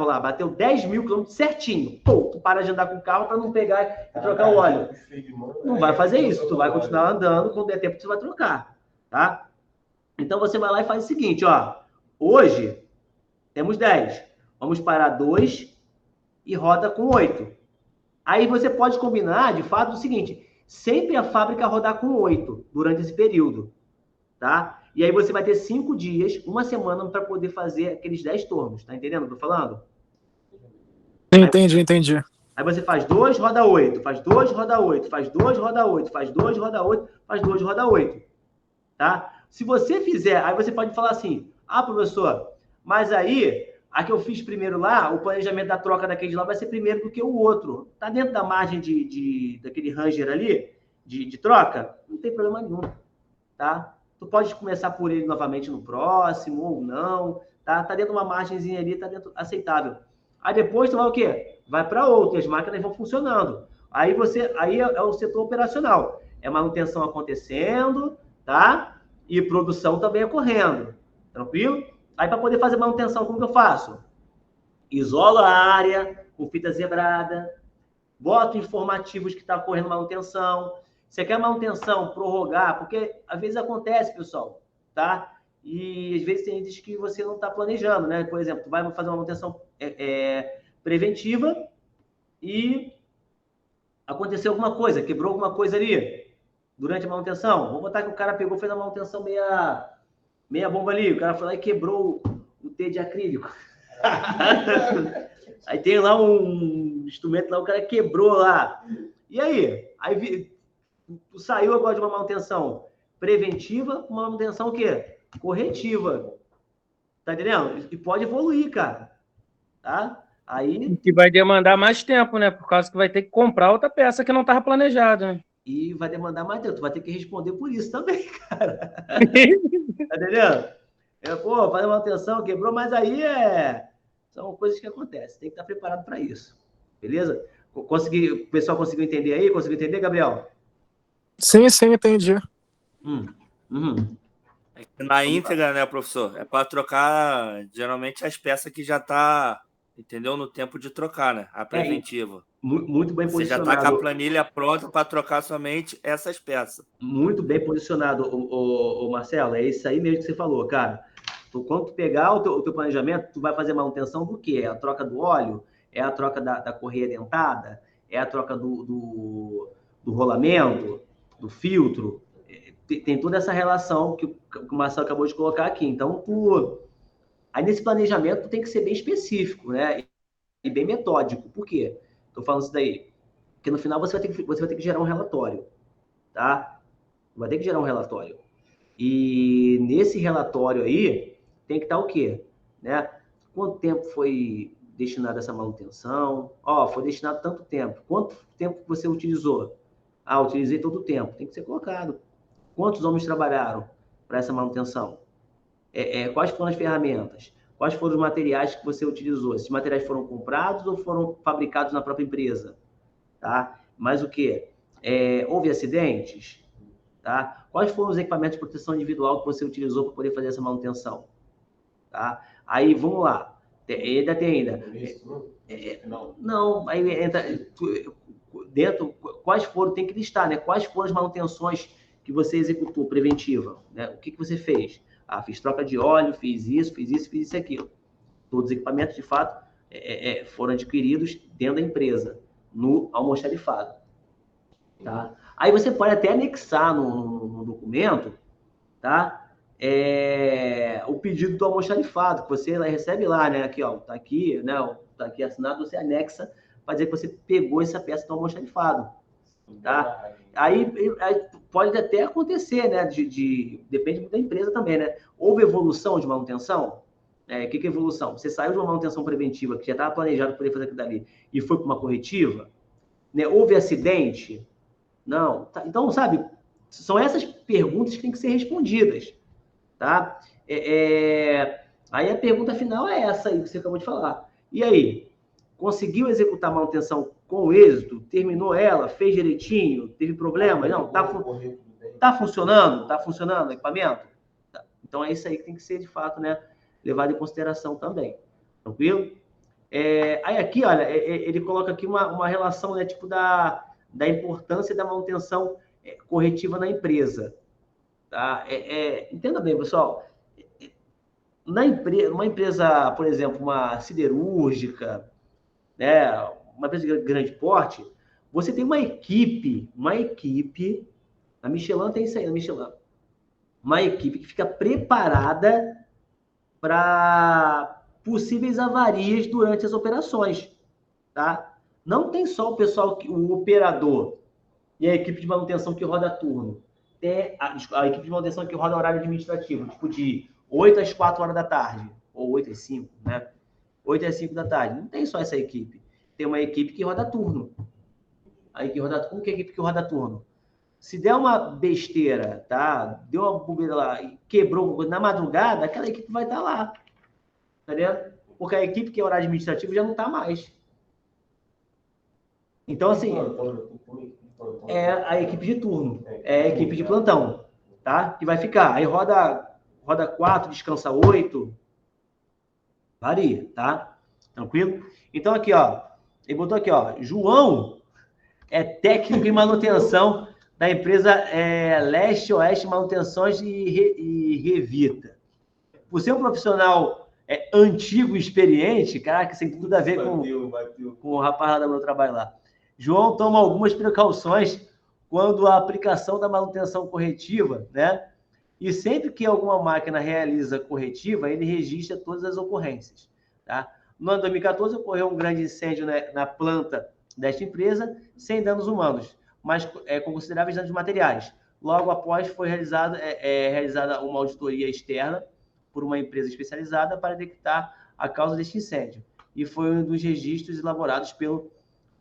lá, bateu 10 mil quilômetros certinho. Pô, tu para de andar com o carro para não pegar e trocar o óleo. Não vai fazer isso, tu vai continuar andando, quando der tempo tu vai trocar, tá? Então você vai lá e faz o seguinte, ó. Hoje temos 10. Vamos parar 2 e roda com 8. Aí você pode combinar, de fato, o seguinte, sempre a fábrica rodar com 8 durante esse período, tá? E aí você vai ter 5 dias, uma semana, para poder fazer aqueles 10 turnos, tá entendendo o que eu tô falando? Entendi. Aí você faz 2, roda 8, faz 2, roda 8, faz 2, roda 8, faz 2, roda 8, faz 2, roda 8, tá? Se você fizer, aí você pode falar assim, professor, mas aí, a que eu fiz primeiro lá, o planejamento da troca daquele lá vai ser primeiro do que o outro. Tá dentro da margem daquele ranger ali, de troca? Não tem problema nenhum, tá? Tu pode começar por ele novamente no próximo, ou não, tá? Tá dentro de uma margenzinha ali, tá dentro aceitável. Aí depois tu vai o quê? Vai para outro, as máquinas vão funcionando. Aí é o setor operacional. É manutenção acontecendo, tá? E produção também ocorrendo. Tranquilo? Aí para poder fazer manutenção, como que eu faço? Isolo a área com fita zebrada, boto informativos que está ocorrendo manutenção. Você quer manutenção, prorrogar, porque às vezes acontece, pessoal, tá? E às vezes tem dias que você não está planejando, né? Por exemplo, tu vai fazer uma manutenção preventiva e aconteceu alguma coisa, quebrou alguma coisa ali durante a manutenção. Vamos botar que o cara pegou, fez a manutenção meia bomba ali, o cara foi lá e quebrou o T de acrílico. Aí tem lá um instrumento lá, o cara quebrou lá. E aí? Aí tu saiu agora de uma manutenção preventiva, uma manutenção o quê? Corretiva. Tá entendendo? E pode evoluir, cara. Tá? Aí... Que vai demandar mais tempo, né? Por causa que vai ter que comprar outra peça que não estava planejada, né? E vai demandar mais tempo. Tu vai ter que responder por isso também, cara. Tá entendendo? Fazer manutenção, quebrou, mas aí são coisas que acontecem. Tem que estar preparado para isso. Beleza? O pessoal conseguiu entender aí? Conseguiu entender, Gabriel? Sim, entendi. Na íntegra, né, professor? É para trocar, geralmente, as peças que já tá, entendeu? No tempo de trocar, né? A preventiva. Muito bem Você posicionado. já está com a planilha pronta para trocar somente essas peças. Muito bem posicionado, o Marcelo. É isso aí mesmo que você falou, cara. Quando tu pegar o teu planejamento, tu vai fazer manutenção do quê? É a troca do óleo? É a troca da correia dentada? É a troca do rolamento? Do filtro? Tem toda essa relação que o Marcelo acabou de colocar aqui. Então, aí nesse planejamento, tu tem que ser bem específico, né? E bem metódico. Por quê? Estou falando isso daí. Porque no final você vai ter que gerar um relatório, tá? Vai ter que gerar um relatório. E nesse relatório aí, tem que estar o quê? Né? Quanto tempo foi destinado a essa manutenção? Foi destinado tanto tempo. Quanto tempo você utilizou? Utilizei todo o tempo. Tem que ser colocado. Quantos homens trabalharam para essa manutenção? Quais foram as ferramentas? Quais foram os materiais que você utilizou? Esses materiais foram comprados ou foram fabricados na própria empresa? Tá? Mas o quê? Houve acidentes? Tá? Quais foram os equipamentos de proteção individual que você utilizou para poder fazer essa manutenção? Tá? Aí, vamos lá. Ainda. Não, aí entra dentro, quais foram, tem que listar, né? Quais foram as manutenções que você executou preventiva, né? O que você fez? Fiz troca de óleo, fiz isso, aquilo. Todos os equipamentos, de fato, foram adquiridos dentro da empresa, no almoxarifado. Tá? Aí você pode até anexar no documento, tá? O pedido do almoxarifado, que você recebe lá, né? Aqui, ó, tá aqui, né? Tá aqui assinado, você anexa para dizer que você pegou essa peça do almoxarifado. Tá? Aí pode até acontecer, né? Depende muito da empresa também, né? Houve evolução de manutenção? O que é evolução? Você saiu de uma manutenção preventiva que já estava planejado para poder fazer aquilo dali e foi para uma corretiva? Né? Houve acidente? Não. Tá? Então, sabe, são essas perguntas que têm que ser respondidas. Tá? Aí a pergunta final é essa aí que você acabou de falar. E aí? Conseguiu executar a manutenção com êxito? Terminou ela? Fez direitinho? Teve problema? Não, tá funcionando? Tá funcionando o equipamento? Tá. Então é isso aí que tem que ser, de fato, né, levado em consideração também. Tranquilo? Aí aqui, olha, ele coloca aqui uma relação, né, tipo da importância da manutenção corretiva na empresa. Tá? Entenda bem, pessoal. Uma empresa, por exemplo, uma siderúrgica, né, uma empresa de grande porte, você tem uma equipe, a Michelin tem isso aí, a Michelin, uma equipe que fica preparada para possíveis avarias durante as operações, tá? Não tem só o pessoal, o operador e a equipe de manutenção que roda turno. Tem a equipe de manutenção que roda horário administrativo, tipo de 8 às 4 horas da tarde, ou 8 às 5, né? 8 às 5 da tarde. Não tem só essa equipe. Tem uma equipe que roda turno. A equipe roda turno, que é a equipe que roda turno? Se der uma besteira, tá? Deu uma bobeira lá e quebrou na madrugada, aquela equipe vai estar lá. Tá vendo? Porque a equipe que é horário administrativo já não está mais. Então, assim, é a equipe de turno, é a equipe de plantão, tá? Que vai ficar. Aí roda 4, descansa 8. Varia, tá? Tranquilo? Então, aqui, ó. Ele botou aqui, ó. João é técnico em manutenção da empresa Leste Oeste Manutenções e Revita. Por ser um profissional antigo e experiente, caraca, isso tem tudo a ver com o rapaz do meu trabalho lá. João toma algumas precauções quando a aplicação da manutenção corretiva, né? E sempre que alguma máquina realiza corretiva, ele registra todas as ocorrências, tá? No ano 2014, ocorreu um grande incêndio, né, na planta desta empresa, sem danos humanos, mas com consideráveis danos materiais. Logo após, foi realizada uma auditoria externa por uma empresa especializada para detectar a causa deste incêndio. E foi um dos registros elaborados pelo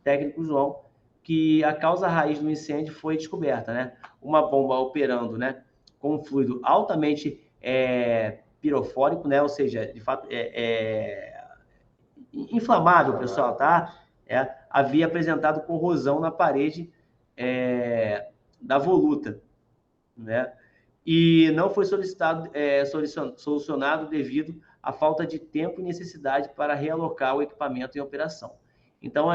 técnico João que a causa raiz do incêndio foi descoberta, né? Uma bomba operando, né, com um fluido altamente pirofórico, né? Ou seja, de fato, inflamável, pessoal, tá? Havia apresentado corrosão na parede da voluta, né? E não foi solucionado devido à falta de tempo e necessidade para realocar o equipamento em operação. Então,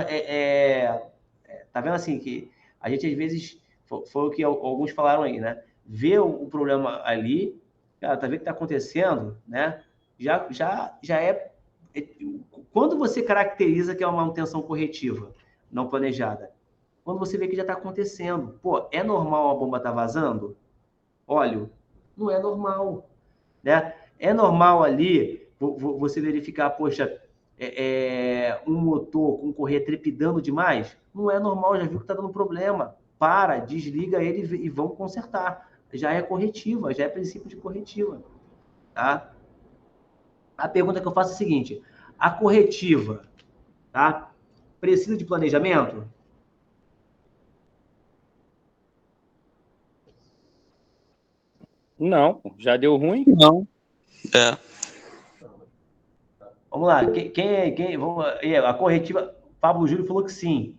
tá vendo assim que a gente às vezes, foi o que alguns falaram aí, né? Vê o problema ali, cara, tá vendo o que está acontecendo, né? Quando você caracteriza que é uma manutenção corretiva, não planejada, quando você vê que já está acontecendo, pô, é normal a bomba estar vazando? Óleo, não é normal, né? É normal ali você verificar, poxa, um motor com correia trepidando demais? Não é normal, já viu que está dando problema. Para, desliga ele e vamos consertar. Já é corretiva, já é princípio de corretiva, tá? A pergunta que eu faço é a seguinte: a corretiva, tá? Precisa de planejamento? Não, já deu ruim? Não. Vamos lá, vamos, a corretiva, Pablo Júlio falou que sim.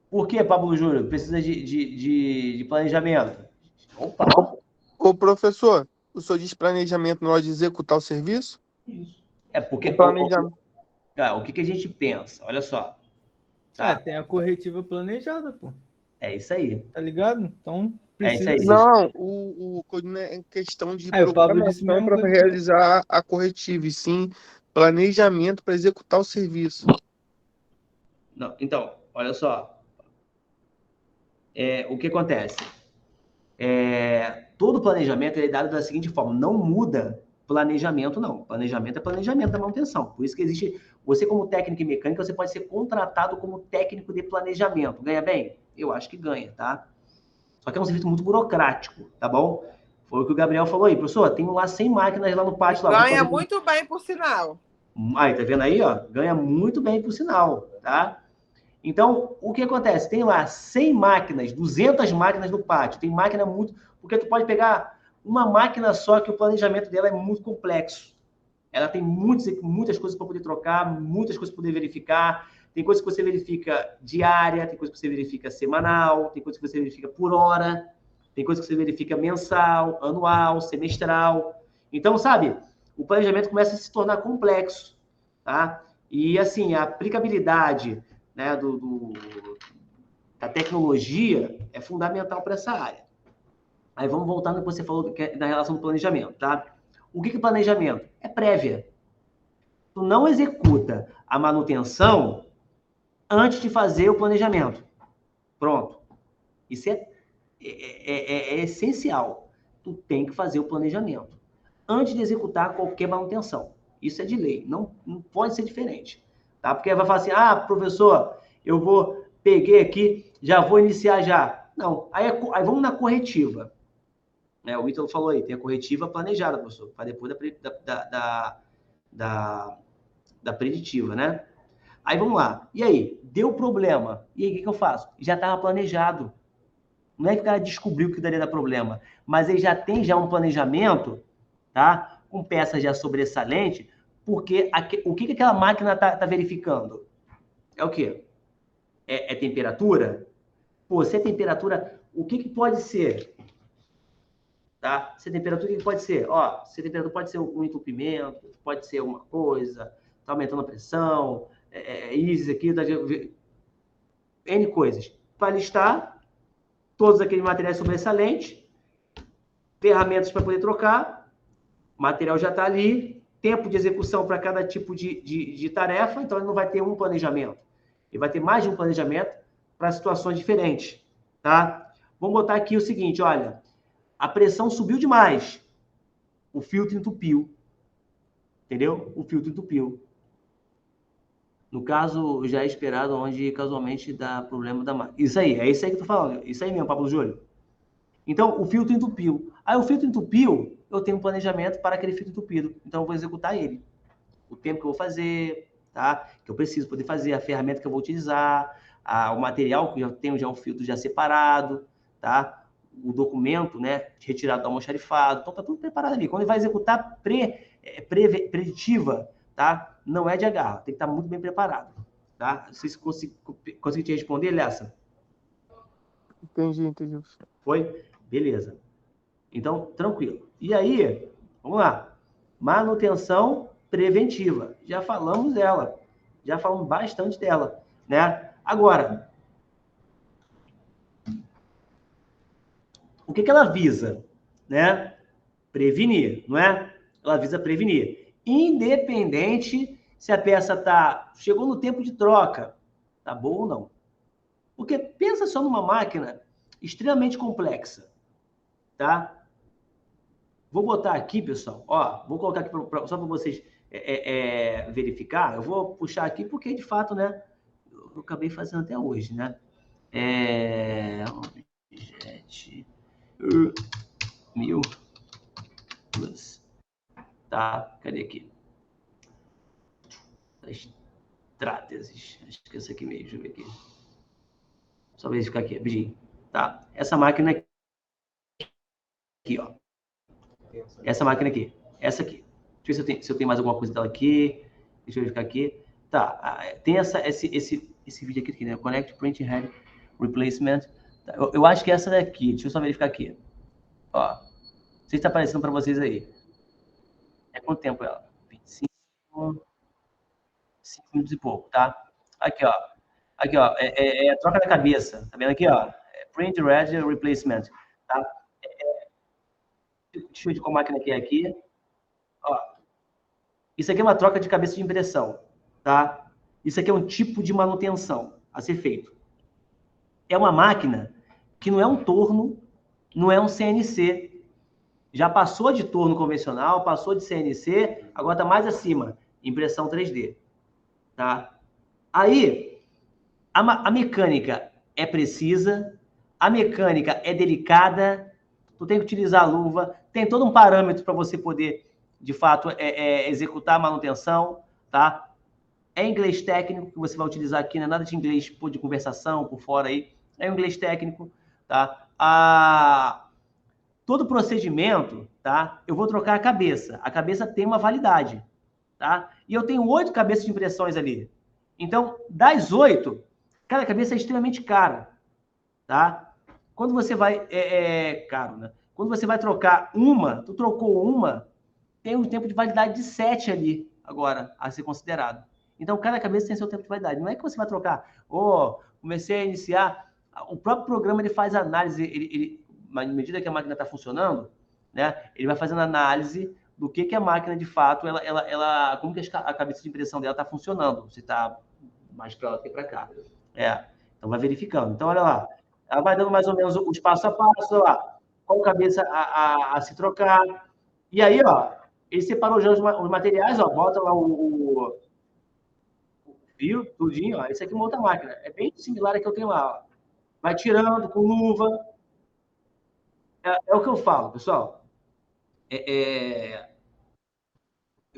Por que, Pablo Júlio? Precisa de planejamento? Opa! Ô, professor, o senhor diz planejamento na hora de executar o serviço? Isso. Porque o que a gente pensa? Olha só. Tá? Tem a corretiva planejada, pô. É isso aí. Tá ligado? Então, precisa... isso aí. Não, é questão de programação para realizar a corretiva, e sim planejamento para executar o serviço. Não, então, olha só. O que acontece? Todo planejamento é dado da seguinte forma: não muda planejamento, não. Planejamento é planejamento da manutenção. Por isso que existe... Você, como técnico em mecânica, você pode ser contratado como técnico de planejamento. Ganha bem? Eu acho que ganha, tá? Só que é um serviço muito burocrático, tá bom? Foi o que o Gabriel falou aí. Professor, tem lá 100 máquinas lá no pátio. Ganha muito bem, por sinal. Aí, tá vendo aí, ó? Ganha muito bem, por sinal, tá? Então, o que acontece? Tem lá 100 máquinas, 200 máquinas no pátio. Tem máquina muito... Porque tu pode pegar uma máquina só que o planejamento dela é muito complexo. Ela tem muitas coisas para poder trocar, muitas coisas para poder verificar. Tem coisas que você verifica diária, tem coisas que você verifica semanal, tem coisas que você verifica por hora, tem coisas que você verifica mensal, anual, semestral. Então, sabe, o planejamento começa a se tornar complexo. tá? E, assim, a aplicabilidade, né, da tecnologia é fundamental para essa área. Aí vamos voltar no que você falou da relação do planejamento, tá? O que é planejamento? É prévia. Tu não executa a manutenção antes de fazer o planejamento. Pronto. Isso é essencial. Tu tem que fazer o planejamento antes de executar qualquer manutenção. Isso é de lei. Não pode ser diferente. Tá? Porque vai falar assim, professor, eu peguei aqui, já vou iniciar já. Não. Aí vamos na corretiva. O Ítalo falou aí, tem a corretiva planejada, professor, para depois da preditiva, né? Aí vamos lá. E aí? Deu problema. E aí, o que eu faço? Já estava planejado. Não é que o cara descobriu que daria dar problema, mas ele já tem um planejamento, tá? Com peças já sobressalente, porque o que aquela máquina tá verificando? É o quê? É temperatura? Pô, se é temperatura, o que pode ser? Tá? Se a temperatura, o que pode ser? Se a temperatura pode ser um entupimento, pode ser uma coisa, tá aumentando a pressão, isso aqui, tá, N coisas. Para listar todos aqueles materiais sobressalentes, ferramentas para poder trocar, material já está ali, tempo de execução para cada tipo de tarefa, então ele não vai ter um planejamento. Ele vai ter mais de um planejamento para situações diferentes. Tá? Vamos botar aqui o seguinte, olha, a pressão subiu demais. O filtro entupiu. Entendeu? O filtro entupiu. No caso, já é esperado onde casualmente dá problema da máquina. Isso aí, é isso aí que eu tô falando. Isso aí mesmo, Pablo Júlio. Então, o filtro entupiu. Aí o filtro entupiu, eu tenho um planejamento para aquele filtro entupido. Então, eu vou executar ele. O tempo que eu vou fazer, tá? Que eu preciso poder fazer, a ferramenta que eu vou utilizar, o material que eu tenho já o filtro já separado, tá? O documento, né, retirado do almoxarifado, então tá tudo preparado ali. Quando ele vai executar preditiva, tá? Não é de agarro, tem que estar muito bem preparado, tá? Não sei se consegui te responder, Lessa. Entendi. Foi? Beleza. Então, tranquilo. E aí, vamos lá. Manutenção preventiva. Já falamos dela. Já falamos bastante dela, né? Agora, o que ela visa? Né? Prevenir, não é? Ela visa prevenir. Independente se a peça chegou no tempo de troca, tá bom ou não. Porque pensa só numa máquina extremamente complexa, tá? Vou botar aqui, pessoal, vou colocar aqui só para vocês verificar. Eu vou puxar aqui porque, de fato, né, eu acabei fazendo até hoje, né? Objet 1000 plus. Tá? Cadê aqui? Estráteses. Acho que é essa aqui mesmo. Deixa eu ver aqui. Só verificar aqui, rapidinho. Tá? Essa máquina aqui, ó. Essa máquina aqui. Essa aqui. Deixa eu ver se eu tenho mais alguma coisa dela aqui. Deixa eu verificar aqui. Tá. Tem esse vídeo aqui, né? Connect Print Head Replacement. Tá. Eu acho que é essa daqui. Deixa eu só verificar aqui. Ó. Não sei se está aparecendo para vocês aí. É quanto tempo ela? 25 minutos e pouco, tá? Aqui, ó. Aqui, ó. É troca da cabeça. Tá vendo aqui, ó? Print Read Replacement. Tá? Deixa eu ver qual máquina que é aqui. Ó. Isso aqui é uma troca de cabeça de impressão, tá? Isso aqui é um tipo de manutenção a ser feito. É uma máquina que não é um torno, não é um CNC. Já passou de torno convencional, passou de CNC, agora está mais acima, impressão 3D. Tá? Aí, a mecânica é precisa, a mecânica é delicada, tu tem que utilizar a luva, tem todo um parâmetro para você poder, de fato, executar a manutenção, tá? É inglês técnico que você vai utilizar aqui, não é nada de inglês de conversação, por fora aí, é inglês técnico, tá? Todo procedimento, tá? Eu vou trocar a cabeça. A cabeça tem uma validade, tá? E eu tenho 8 cabeças de impressões ali. Então, das 8, cada cabeça é extremamente cara, tá? Quando você vai... caro, né? Quando você vai trocar uma, tu trocou uma, tem um tempo de validade de 7 ali. agora a ser considerado. Então, cada cabeça tem seu tempo de validade. Não é que você vai trocar, comecei a iniciar, o próprio programa ele faz análise, na medida que a máquina está funcionando, né, ele vai fazendo análise do que a máquina, de fato, como que a cabeça de impressão dela está funcionando, se está mais para lá do que para cá. Então, vai verificando. Então, olha lá, ela vai dando mais ou menos os passo a passo, olha lá, qual cabeça a se trocar. E aí, ele separou já os materiais, bota lá o fio, tudinho, esse aqui monta a máquina. É bem similar ao que eu tenho lá. Vai tirando com luva. É o que eu falo, pessoal.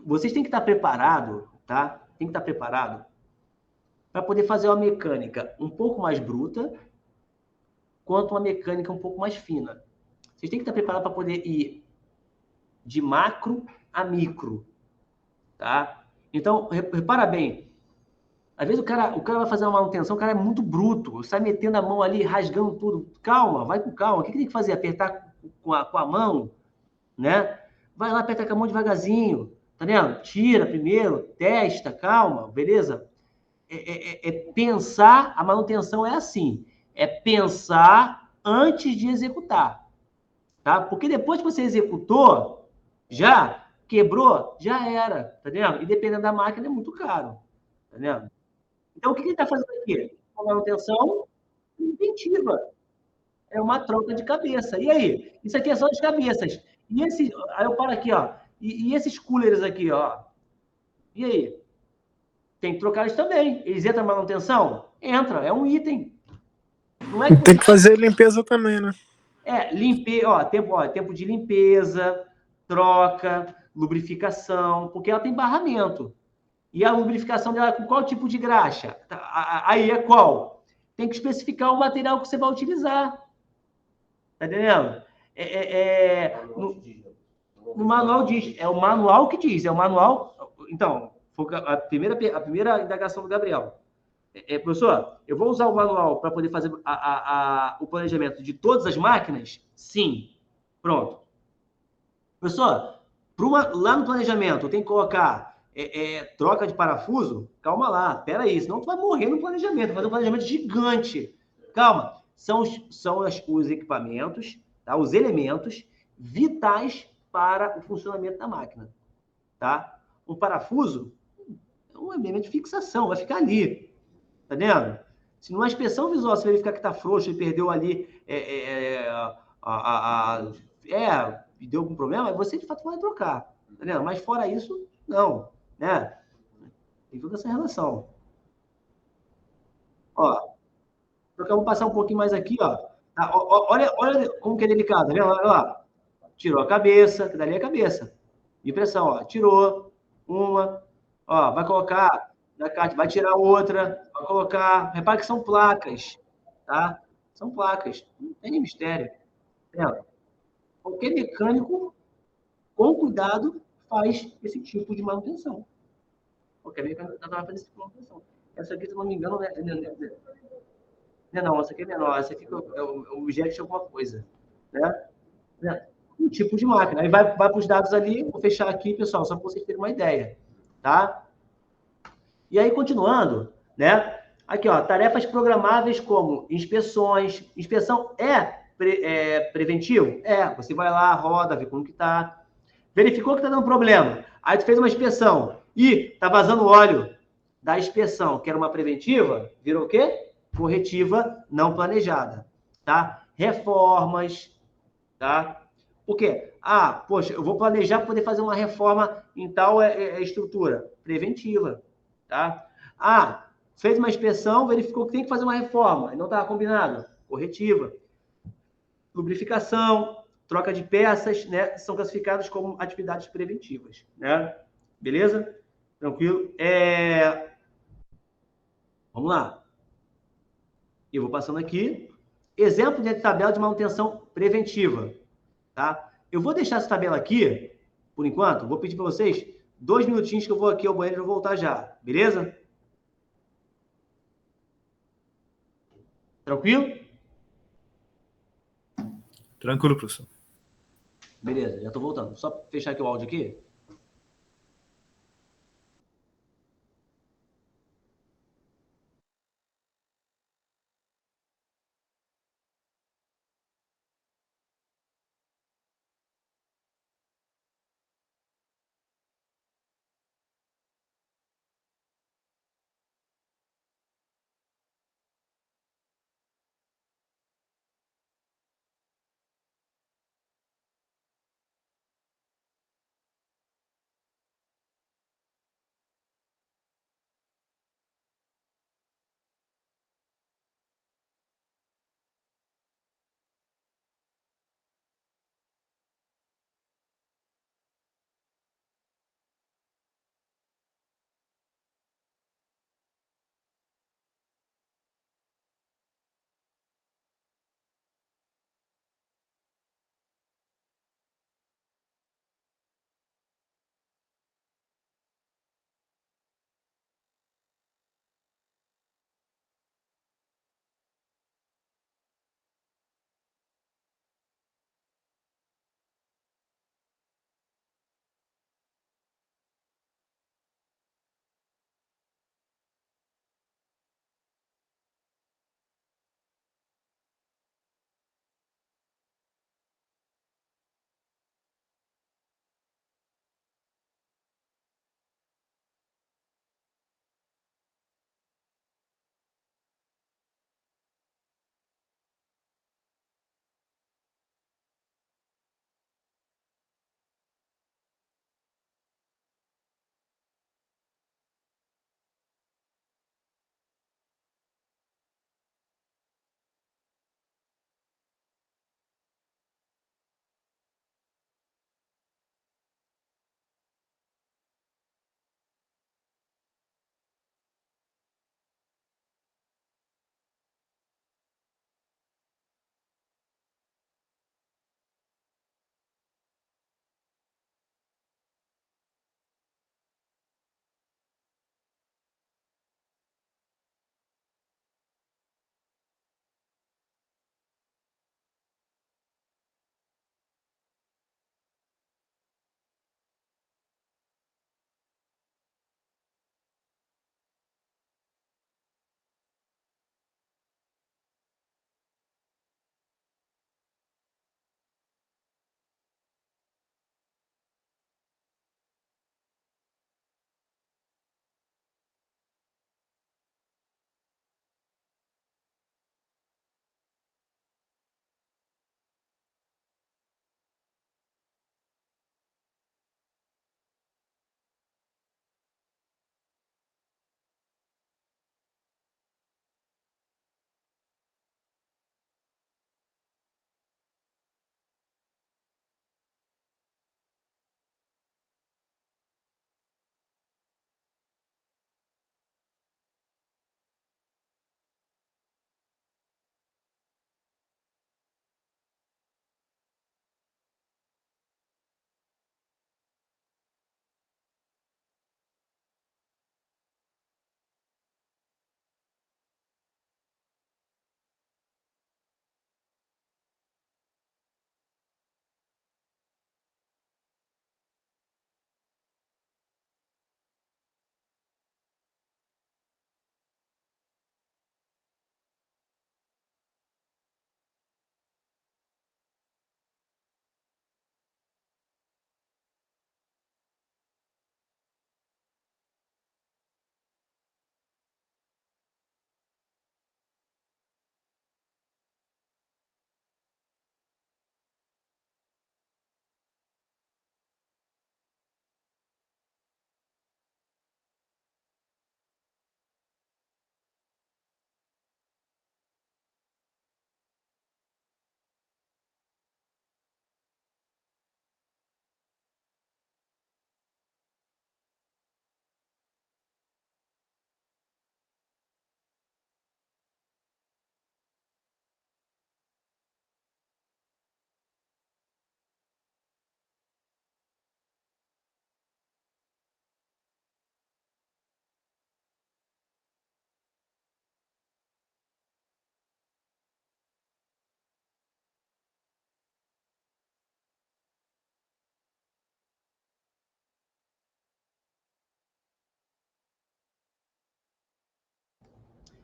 Vocês têm que estar preparados, tá? Tem que estar preparado para poder fazer uma mecânica um pouco mais bruta, quanto uma mecânica um pouco mais fina. Vocês têm que estar preparados para poder ir de macro a micro, tá? Então, repara bem, às vezes o cara vai fazer uma manutenção, o cara é muito bruto, sai metendo a mão ali, rasgando tudo. Calma, vai com calma. O que tem que fazer? Apertar com a mão, né? Vai lá, aperta com a mão devagarzinho, tá vendo? Tira primeiro, testa, calma, beleza? Pensar, a manutenção é assim, é pensar antes de executar, tá? Porque depois que você executou, já quebrou, já era, tá vendo? E dependendo da máquina é muito caro, tá vendo? Então, o que ele está fazendo aqui? Uma manutenção inventiva. É uma troca de cabeça. E aí? Isso aqui é só de cabeças. Aí eu paro aqui, E esses coolers aqui, E aí? Tem que trocar eles também. Eles entram na manutenção? Entra, é um item. Não é que tem que fazer limpeza também, né? Tempo de limpeza, troca, lubrificação, porque ela tem barramento. E a lubrificação dela com qual tipo de graxa? Aí é qual? Tem que especificar o material que você vai utilizar. Tá entendendo? No manual diz. É o manual que diz. É o manual. Então, a primeira indagação do Gabriel. Professor, eu vou usar o manual para poder fazer o planejamento de todas as máquinas? Sim. Pronto. Professor, lá no planejamento, tem que colocar troca de parafuso? Calma lá, peraí, senão tu vai morrer no planejamento, vai fazer um planejamento gigante. Calma, são os equipamentos, tá? Os elementos vitais para o funcionamento da máquina, tá? Um parafuso é um elemento de fixação, vai ficar ali, tá vendo? Se numa inspeção visual você verificar que está frouxo e perdeu ali, e deu algum problema, você de fato vai trocar, tá vendo? Mas fora isso, não, né? Tem toda essa relação. Vamos passar um pouquinho mais aqui, Tá, olha como que é delicado, tá vendo? Olha lá. Tirou a cabeça, que dali é a cabeça. Impressão, tirou uma, vai colocar na carta, vai tirar outra, vai colocar. Repara que são placas, tá? São placas, não tem mistério. Tá? Qualquer mecânico, com cuidado, faz esse tipo de manutenção. Qualquer mecânico vai fazer esse tipo de manutenção. Essa aqui, se não me engano, não, essa aqui é menor, essa aqui é o objeto de alguma coisa, né? Um tipo de máquina. Aí vai para os dados ali, vou fechar aqui, pessoal, só para vocês terem uma ideia, tá? E aí, continuando, né? Aqui, tarefas programáveis como inspeções. Inspeção preventivo? Você vai lá, roda, vê como que tá. Verificou que tá dando problema. Aí tu fez uma inspeção e tá vazando óleo da inspeção, que era uma preventiva, virou o quê? Corretiva não planejada, tá? Reformas, tá? Por quê? Poxa, eu vou planejar para poder fazer uma reforma em tal estrutura. Preventiva, tá? Fez uma inspeção, verificou que tem que fazer uma reforma, e não estava combinado. Corretiva. Lubrificação, troca de peças, né? São classificados como atividades preventivas, né? Beleza? Tranquilo? Vamos lá. Eu vou passando aqui. Exemplo de tabela de manutenção preventiva. Tá? Eu vou deixar essa tabela aqui, por enquanto. Vou pedir para vocês 2 minutinhos que eu vou aqui ao banheiro e vou voltar já. Beleza? Tranquilo? Tranquilo, professor. Beleza, já estou voltando. Só fechar aqui o áudio aqui.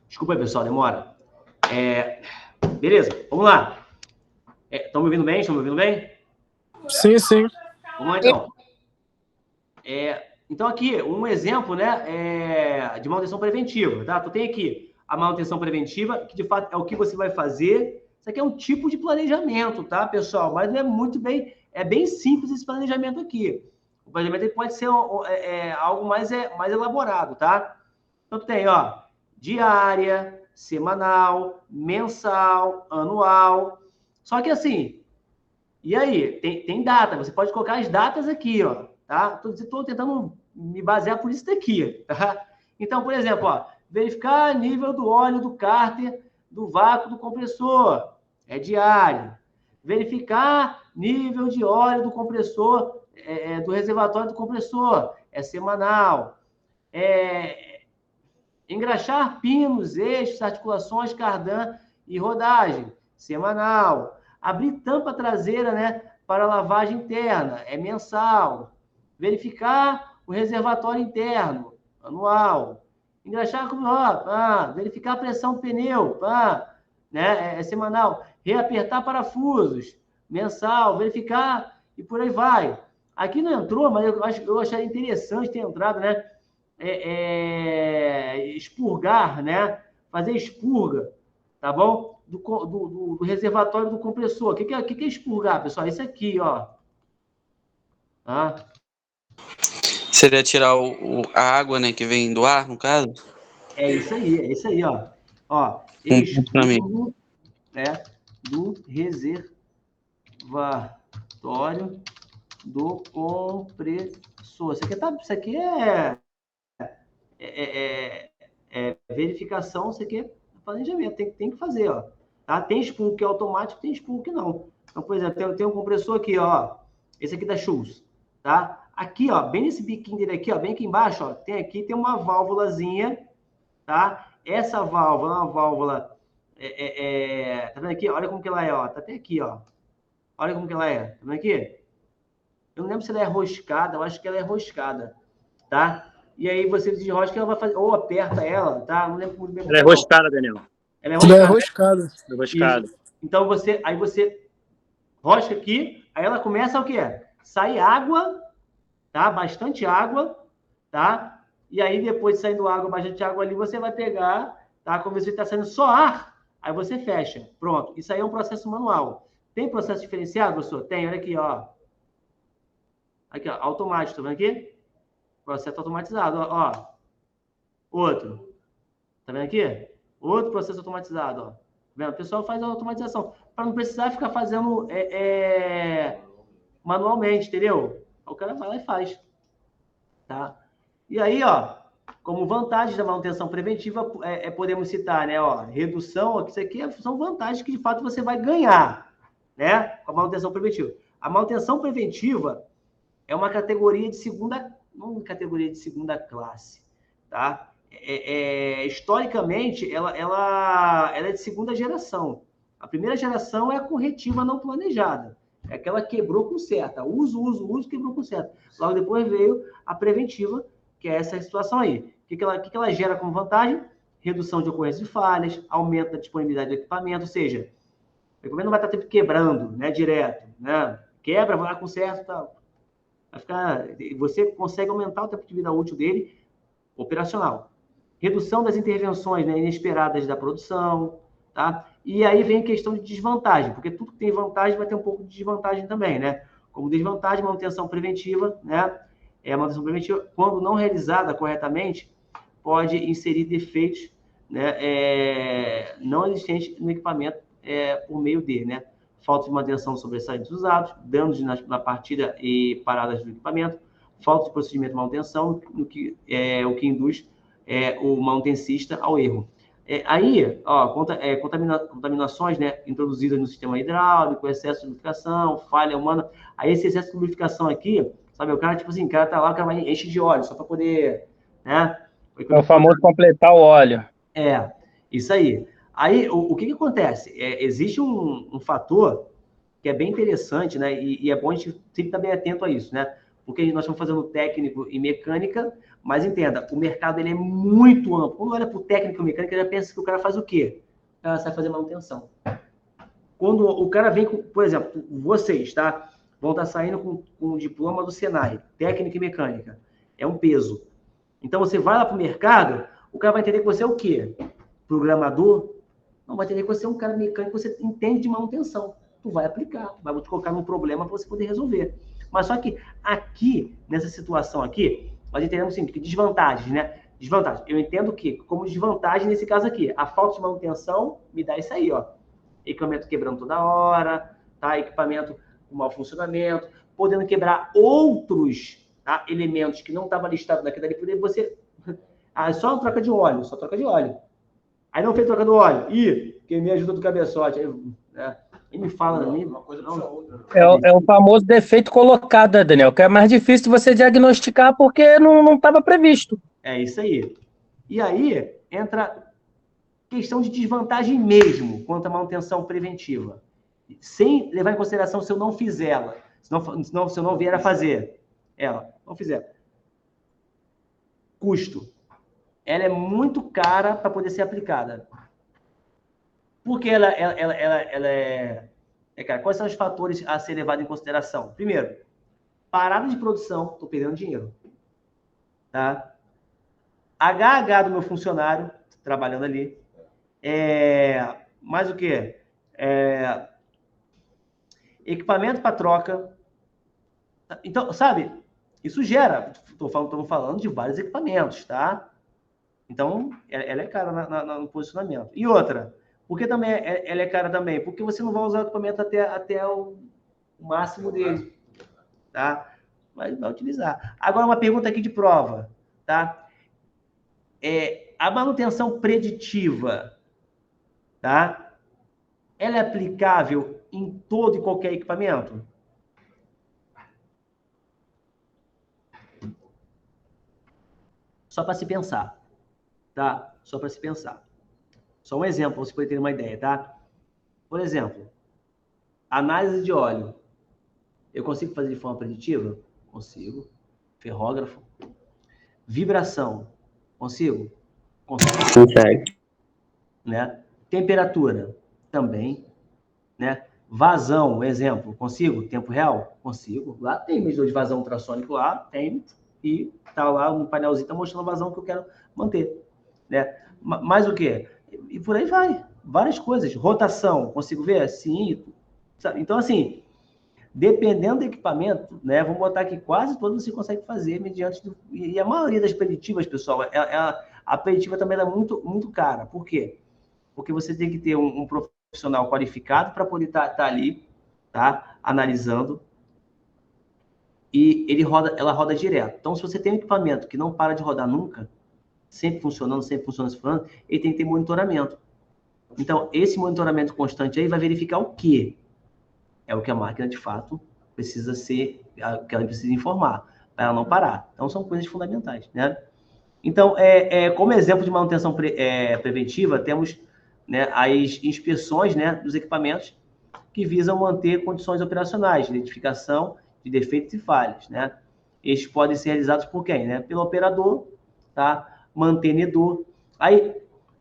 Desculpa aí, pessoal, demora. Beleza, vamos lá. Estão me ouvindo bem? Estão me ouvindo bem? Sim, sim. Vamos lá, então. Então, aqui, um exemplo, né, de manutenção preventiva, tá? Tu tem aqui a manutenção preventiva, que de fato é o que você vai fazer. Isso aqui é um tipo de planejamento, tá, pessoal? Mas não é muito bem... É bem simples esse planejamento aqui. O planejamento ele pode ser algo mais elaborado, tá? Então, tu tem, ó, diária, semanal, mensal, anual. Só que assim, e aí? Tem data. Você pode colocar as datas aqui, ó, tá? Estou tentando me basear por isso daqui, tá? Então, por exemplo, ó, verificar nível do óleo do cárter do vácuo do compressor. É diário. Verificar nível de óleo do compressor, do reservatório do compressor. É semanal. Engraxar pinos, eixos, articulações, cardan e rodagem. Semanal. Abrir tampa traseira, né, para lavagem interna. É mensal. Verificar o reservatório interno. Anual. Engraxar como verificar a pressão do pneu. Né, é semanal. Reapertar parafusos. Mensal. Verificar e por aí vai. Aqui não entrou, mas eu acharia interessante ter entrado, né? Expurgar, né? Fazer expurga, tá bom? Do reservatório do compressor. O que é expurgar, pessoal? Isso aqui, ó. Tá? Seria tirar a água, né, que vem do ar, no caso? É isso aí, ó. Ó, expurgo, né, do reservatório do compressor. Isso aqui é verificação, isso aqui é planejamento, tem que fazer, ó. Tá? Tem expurgo que é automático, tem expurgo que não. Então, por exemplo, tem um compressor aqui, ó. Esse aqui da Schultz, tá? Aqui, ó, bem nesse biquinho dele aqui, ó, bem aqui embaixo, ó, tem uma válvulazinha, tá? Essa válvula é uma válvula, tá vendo aqui? Olha como que ela é, ó, tá até aqui, ó. Olha como que ela é, tá vendo aqui? Eu não lembro se ela é roscada, eu acho que ela é roscada, tá? E aí você desenrosca, ela vai fazer, ou aperta ela, tá? Não lembro muito bem. Ela é roscada, Daniel. Ela é roscada. Roscada. Então você rosca aqui, aí ela começa o quê? Sai água, tá? Bastante água, tá? E aí depois de saindo água, bastante água ali, você vai pegar, tá? Como você está saindo só ar, aí você fecha. Pronto. Isso aí é um processo manual. Tem processo diferenciado, professor? Tem, olha aqui, ó. Aqui, ó, automático, tá vendo aqui? Processo automatizado, ó. Outro. Tá vendo aqui? Outro processo automatizado, ó. Tá vendo? O pessoal faz a automatização para não precisar ficar fazendo manualmente, entendeu? O cara vai lá e faz. Tá? E aí, ó, como vantagens da manutenção preventiva, podemos citar, né, ó, redução, isso aqui são vantagens que, de fato, você vai ganhar, né, com a manutenção preventiva. A manutenção preventiva é uma categoria de segunda classe, tá? Historicamente, ela é de segunda geração. A primeira geração é a corretiva não planejada. É aquela que quebrou com certa. Uso, quebrou com certa. Logo depois veio a preventiva, que é essa situação aí. O que ela gera como vantagem? Redução de ocorrência de falhas, aumento da disponibilidade do equipamento, ou seja, o equipamento não vai estar sempre quebrando, né, direto, né? Quebra, vai lá com certo, tá? Vai ficar, você consegue aumentar o tempo de vida útil dele, operacional. Redução das intervenções, né, inesperadas da produção, tá? E aí vem a questão de desvantagem, porque tudo que tem vantagem vai ter um pouco de desvantagem também, né? Como desvantagem, manutenção preventiva, né? A manutenção preventiva, quando não realizada corretamente, pode inserir defeitos, né, não existentes no equipamento por meio de, né? Falta de manutenção sobressalentes usados, danos na partida e paradas do equipamento, falta de procedimento de manutenção, o que induz o manutencista ao erro. Aí, ó, contaminações, né, introduzidas no sistema hidráulico, excesso de lubrificação, falha humana. Aí esse excesso de lubrificação aqui, sabe, o cara, tipo assim, o cara tá lá, o cara vai enche de óleo, só para poder, né? É o famoso completar o óleo. Isso aí. Aí, o que acontece? Existe um fator que é bem interessante, né, e é bom a gente sempre estar bem atento a isso, né? porque nós estamos fazendo técnico e mecânica, mas entenda, o mercado ele é muito amplo. Quando olha para o técnico e mecânica, já pensa que o cara faz o quê? O cara sabe fazer manutenção. Quando o cara vem com, por exemplo, vocês, tá? Vão estar saindo com o diploma do Senai, técnica e mecânica. É um peso. Então, você vai lá para o mercado, o cara vai entender que você é o quê? Programador? Não, vai entender que você é um cara mecânico, você entende de manutenção. Tu vai aplicar, vai te colocar num problema para você poder resolver. Mas só que aqui, nessa situação aqui, nós entendemos assim, que desvantagens, né? Desvantagem. Eu entendo que, como desvantagem nesse caso aqui, a falta de manutenção me dá isso aí, ó. Equipamento quebrando toda hora, tá? Equipamento com mau funcionamento, podendo quebrar outros, tá? Elementos que não estavam listados naquele ali, poder você... Ah, só uma troca de óleo, só troca de óleo. Aí não fez troca do óleo. Ih, quem me ajuda do cabeçote. Aí, né? E me fala, uma coisa não. É o famoso defeito colocado, né, Daniel? Que é mais difícil de você diagnosticar porque não estava previsto. É isso aí. E aí entra questão de desvantagem mesmo quanto à manutenção preventiva. Sem levar em consideração se eu não fizer ela. Se eu não vier a fazer ela. Não fizer. Custo. Ela é muito cara para poder ser aplicada. Por que ela é cara? Quais são os fatores a ser levado em consideração? Primeiro, parada de produção, estou perdendo dinheiro. Tá? HH do meu funcionário, trabalhando ali. Mais o quê? Equipamento para troca. Então, sabe, isso gera, estamos falando de vários equipamentos, tá? Então, ela é cara no posicionamento. E outra, por que também ela é cara também? Porque você não vai usar o equipamento até o máximo dele, tá? Vai utilizar. Agora, uma pergunta aqui de prova, tá? A manutenção preditiva, tá? Ela é aplicável em todo e qualquer equipamento? Só para se pensar, tá? Só para se pensar. Só um exemplo, para você poder ter uma ideia, tá? Por exemplo, análise de óleo. Eu consigo fazer de forma preditiva? Consigo. Ferrógrafo. Vibração. Consigo? Consegue. Né? Temperatura. Também. Né? Vazão, exemplo. Consigo? Tempo real? Consigo. Lá tem medidor de vazão ultrassônico lá, tem. E tá lá no painelzinho, tá mostrando a vazão que eu quero manter. Né? Mas o quê? E por aí vai. Várias coisas. Rotação, consigo ver? Sim. Então, assim, dependendo do equipamento, né? Vamos botar aqui, quase todos você consegue fazer mediante... E a maioria das preditivas, pessoal, a preditiva também é muito, muito cara. Por quê? Porque você tem que ter um profissional qualificado para poder estar ali, tá? Analisando. E ela roda direto. Então, se você tem um equipamento que não para de rodar nunca, sempre funcionando, ele tem que ter monitoramento. Então, esse monitoramento constante aí vai verificar o quê? É o que a máquina, de fato, precisa ser, que ela precisa informar, para ela não parar. Então, são coisas fundamentais, né? Então, como exemplo de manutenção preventiva, temos, né, as inspeções, né, dos equipamentos que visam manter condições operacionais, de identificação de defeitos e falhas, né? Estes podem ser realizados por quem, né? Pelo operador, tá? Mantenedor. Aí,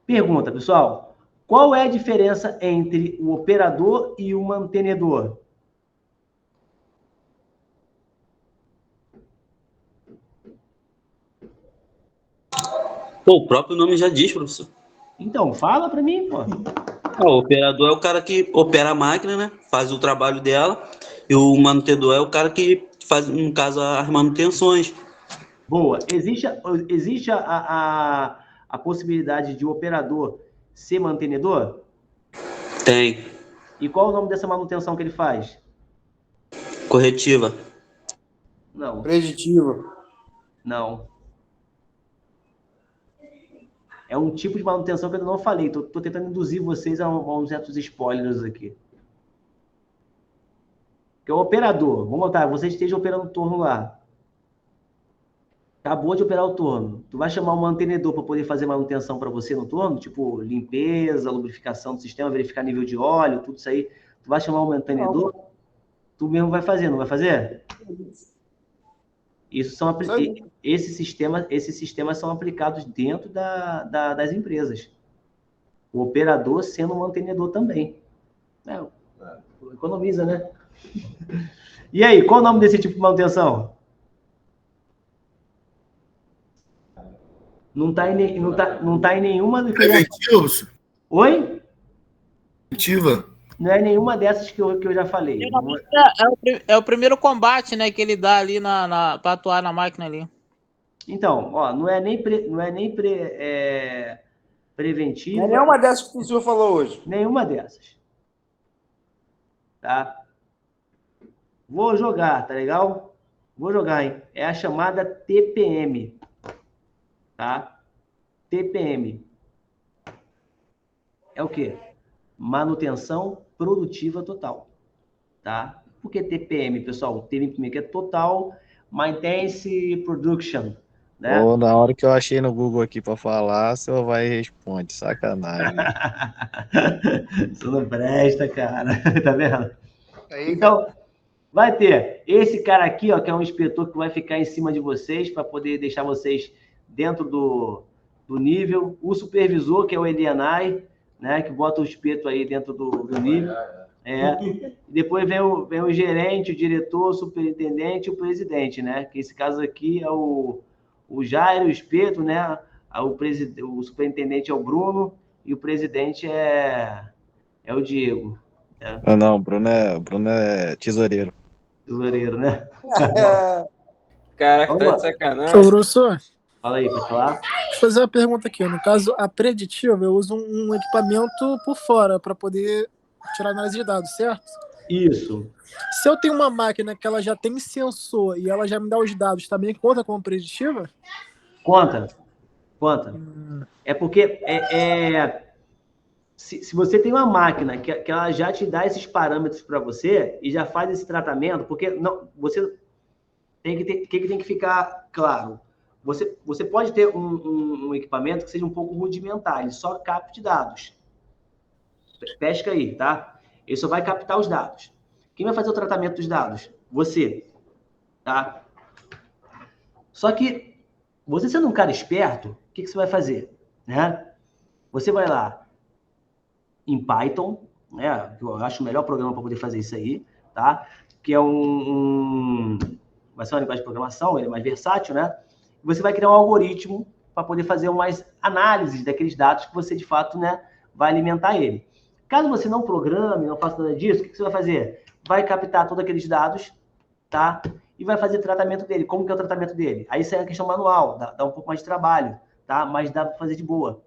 pergunta, pessoal, qual é a diferença entre o operador e o mantenedor? Pô, o próprio nome já diz, professor. Então, fala para mim, pô. O operador é o cara que opera a máquina, né? Faz o trabalho dela. E o mantenedor é o cara que faz, no caso, as manutenções. Boa. Existe a possibilidade de o operador ser mantenedor? Tem. E qual o nome dessa manutenção que ele faz? Corretiva. Não. Preditiva. Não. É um tipo de manutenção que eu ainda não falei. Estou tentando induzir vocês a uns certos spoilers aqui. Que é o operador. Vamos botar, você esteja operando o torno lá. Acabou de operar o torno. Tu vai chamar um mantenedor para poder fazer manutenção para você no torno? Tipo, limpeza, lubrificação do sistema, verificar nível de óleo, tudo isso aí. Tu vai chamar um mantenedor? Tu mesmo vai fazer, não vai fazer? Esses sistemas são aplicados dentro das empresas. O operador sendo um mantenedor também. Economiza, né? E aí, qual o nome desse tipo de manutenção? Não tá em nenhuma... Preventivos? Oi? Preventiva? Não é nenhuma dessas que eu já falei. É o primeiro combate, né, que ele dá ali para atuar na máquina ali. Então, ó, não é nem preventiva. Não é nenhuma dessas que o senhor falou hoje. Nenhuma dessas. Tá? Vou jogar, tá legal? Vou jogar, hein? É a chamada TPM. Tá? TPM. É o quê? Manutenção produtiva total. Tá? Por que TPM, pessoal? TPM que é Total Maintenance Production. Né? Ou na hora que eu achei no Google aqui para falar, o senhor vai e responde. Sacanagem. Isso não presta, cara. Tá vendo? Então, vai ter esse cara aqui, ó, que é um inspetor que vai ficar em cima de vocês para poder deixar vocês dentro do nível. O supervisor, que é o Elianai, né, que bota o espeto aí dentro do nível. Depois vem o gerente, o diretor, o superintendente e o presidente, né? Que esse caso aqui é o Jairo, o espeto, né? O superintendente é o Bruno e o presidente é o Diego. Não, o Bruno é tesoureiro. Tesoureiro, né? Caraca, tá de sacanagem. Ô, professor. Fala aí, pode falar? Deixa eu fazer uma pergunta aqui. No caso, a preditiva, eu uso um equipamento por fora para poder tirar análise de dados, certo? Isso. Se eu tenho uma máquina que ela já tem sensor e ela já me dá os dados, também conta como preditiva? Conta. É porque se você tem uma máquina que ela já te dá esses parâmetros para você e já faz esse tratamento, porque não, você tem que ficar claro. Você pode ter um equipamento que seja um pouco rudimentar, ele só capte dados. Pesca aí, tá? Ele só vai captar os dados. Quem vai fazer o tratamento dos dados? Você, tá? Só que, você sendo um cara esperto, o que você vai fazer? Né? Você vai lá em Python, né? Eu acho o melhor programa para poder fazer isso aí, tá? Que é vai ser uma linguagem de programação, ele é mais versátil, né? Você vai criar um algoritmo para poder fazer umas análises daqueles dados que você, de fato, né, vai alimentar ele. Caso você não programe, não faça nada disso, o que você vai fazer? Vai captar todos aqueles dados, tá? E vai fazer tratamento dele. Como que é o tratamento dele? Aí isso é uma questão manual, dá um pouco mais de trabalho, tá? Mas dá para fazer de boa.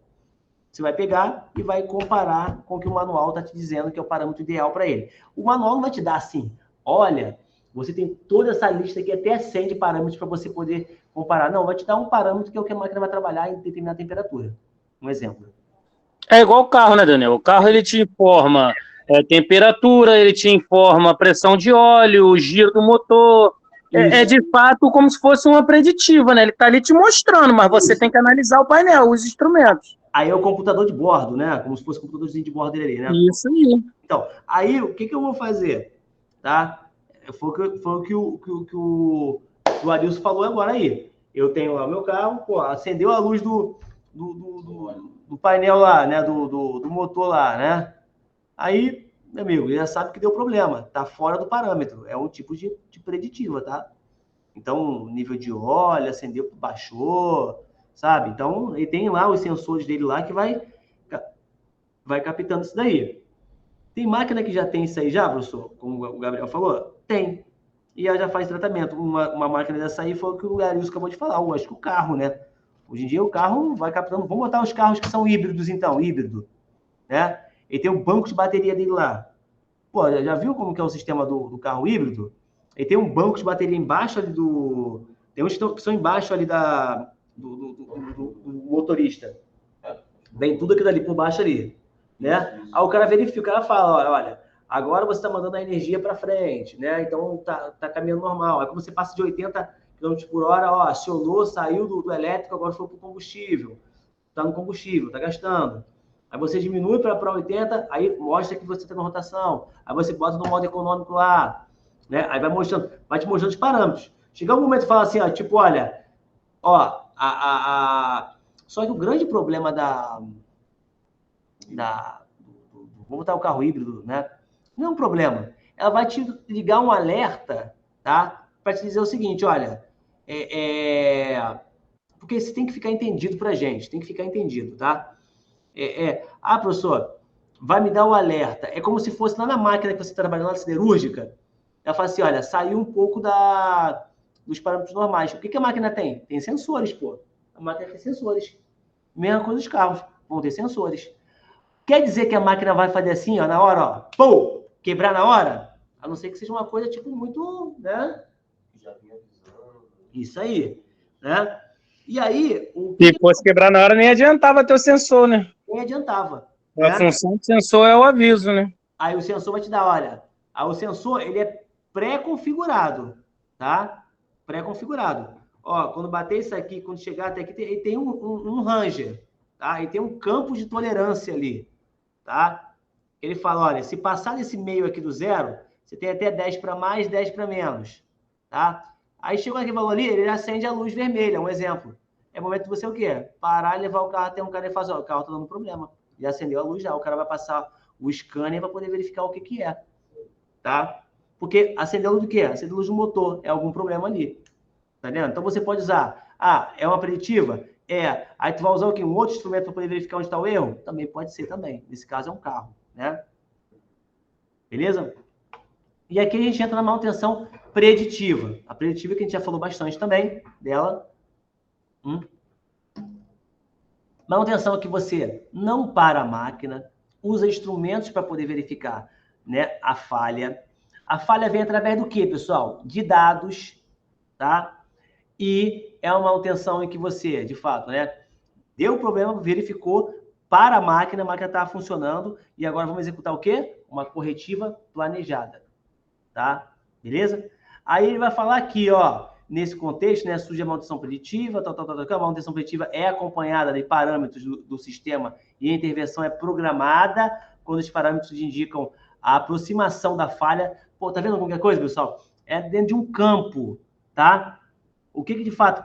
Você vai pegar e vai comparar com o que o manual está te dizendo que é o parâmetro ideal para ele. O manual não vai te dar assim, olha, você tem toda essa lista aqui, até 100 de parâmetros para você poder comparar. Não, vai te dar um parâmetro que é o que a máquina vai trabalhar em determinada temperatura. Um exemplo. É igual o carro, né, Daniel? O carro, ele te informa temperatura, ele te informa pressão de óleo, o giro do motor. É de fato como se fosse uma preditiva, né? Ele está ali te mostrando, mas você tem que analisar o painel, os instrumentos. Aí é o computador de bordo, né? Como se fosse o computadorzinho de bordo dele ali, né? Isso aí. Então, aí o que eu vou fazer? Tá? Foi o que o Adilson falou agora aí. Eu tenho lá o meu carro, pô, acendeu a luz do painel lá, né? Do motor lá, né? Aí, meu amigo, já sabe que deu problema. Tá fora do parâmetro. É um tipo de preditiva, tá? Então, nível de óleo, acendeu, baixou, sabe? Então, ele tem lá os sensores dele lá que vai captando isso daí. Tem máquina que já tem isso aí já, professor? Como o Gabriel falou? Tem. E ela já faz tratamento. Uma máquina dessa aí foi o que o Garilson acabou de falar. Eu acho que o carro, né? Hoje em dia o carro vai captando. Vamos botar os carros que são híbridos, então. Híbrido. Né? Ele tem um banco de bateria dele lá. Pô, já viu como que é o sistema do carro híbrido? Ele tem um banco de bateria embaixo ali do... Tem uns que são embaixo ali do motorista. Vem tudo aquilo ali por baixo ali. Né? Aí o cara verifica, o cara fala, olha, agora você está mandando a energia para frente, né? Então tá caminhando normal. Aí quando você passa de 80 km por hora, ó, acionou, saiu do elétrico, agora foi para o combustível. Está no combustível, está gastando. Aí você diminui para 80, aí mostra que você está na rotação. Aí você bota no modo econômico lá, né? Aí vai te mostrando os parâmetros. Chegar um momento e falar assim, ó, tipo, olha, ó, só que o grande problema vou botar o carro híbrido, né? Não é um problema. Ela vai te ligar um alerta, tá? Para te dizer o seguinte, olha, porque isso tem que ficar entendido pra gente, tem que ficar entendido, tá? Professor, vai me dar o alerta. É como se fosse lá na máquina que você está trabalhando, na siderúrgica. Ela fala assim, olha, saiu um pouco dos parâmetros normais. O que a máquina tem? Tem sensores, pô. A máquina tem sensores. Mesma coisa dos carros, vão ter sensores. Quer dizer que a máquina vai fazer assim, ó, na hora, ó, pô, quebrar na hora? A não ser que seja uma coisa, tipo, muito, né? Já vinha avisando. Isso aí, né? E aí... Se fosse quebrar na hora, nem adiantava ter o sensor, né? Nem adiantava. A função do sensor é o aviso, né? Aí o sensor vai te dar, olha, o sensor, ele é pré-configurado, tá? Pré-configurado. Ó, quando bater isso aqui, quando chegar até aqui, ele tem um ranger, tá? Ele tem um campo de tolerância ali, tá? Ele fala, olha, se passar desse meio aqui do zero, você tem até 10 para mais, 10 para menos, tá? Aí chegou aquele valor ali, ele acende a luz vermelha, um exemplo. É o momento de você o quê? Parar e levar o carro até um cara e fazer, ó, o carro tá dando problema. Já acendeu a luz já, o cara vai passar o scanner para poder verificar o que é, tá? Porque acendeu a luz do quê? Acendeu a luz do motor, é algum problema ali, tá vendo? Então você pode usar, é uma preditiva? Aí tu vai usar o quê? Um outro instrumento para poder verificar onde está o erro? Também pode ser também, nesse caso é um carro, né? Beleza? E aqui a gente entra na manutenção preditiva. A preditiva que a gente já falou bastante também dela. Manutenção é que você não para a máquina, usa instrumentos para poder verificar, né, a falha. A falha vem através do quê, pessoal? De dados, tá? E é uma manutenção em que você, de fato, né, deu problema, verificou, para a máquina estava funcionando e agora vamos executar o quê? Uma corretiva planejada, tá? Beleza? Aí ele vai falar aqui, ó, nesse contexto, né, surge a manutenção preditiva, a manutenção preditiva é acompanhada de parâmetros do sistema e a intervenção é programada quando os parâmetros indicam a aproximação da falha. Pô, tá vendo qualquer coisa, pessoal? É dentro de um campo, tá? O que de fato...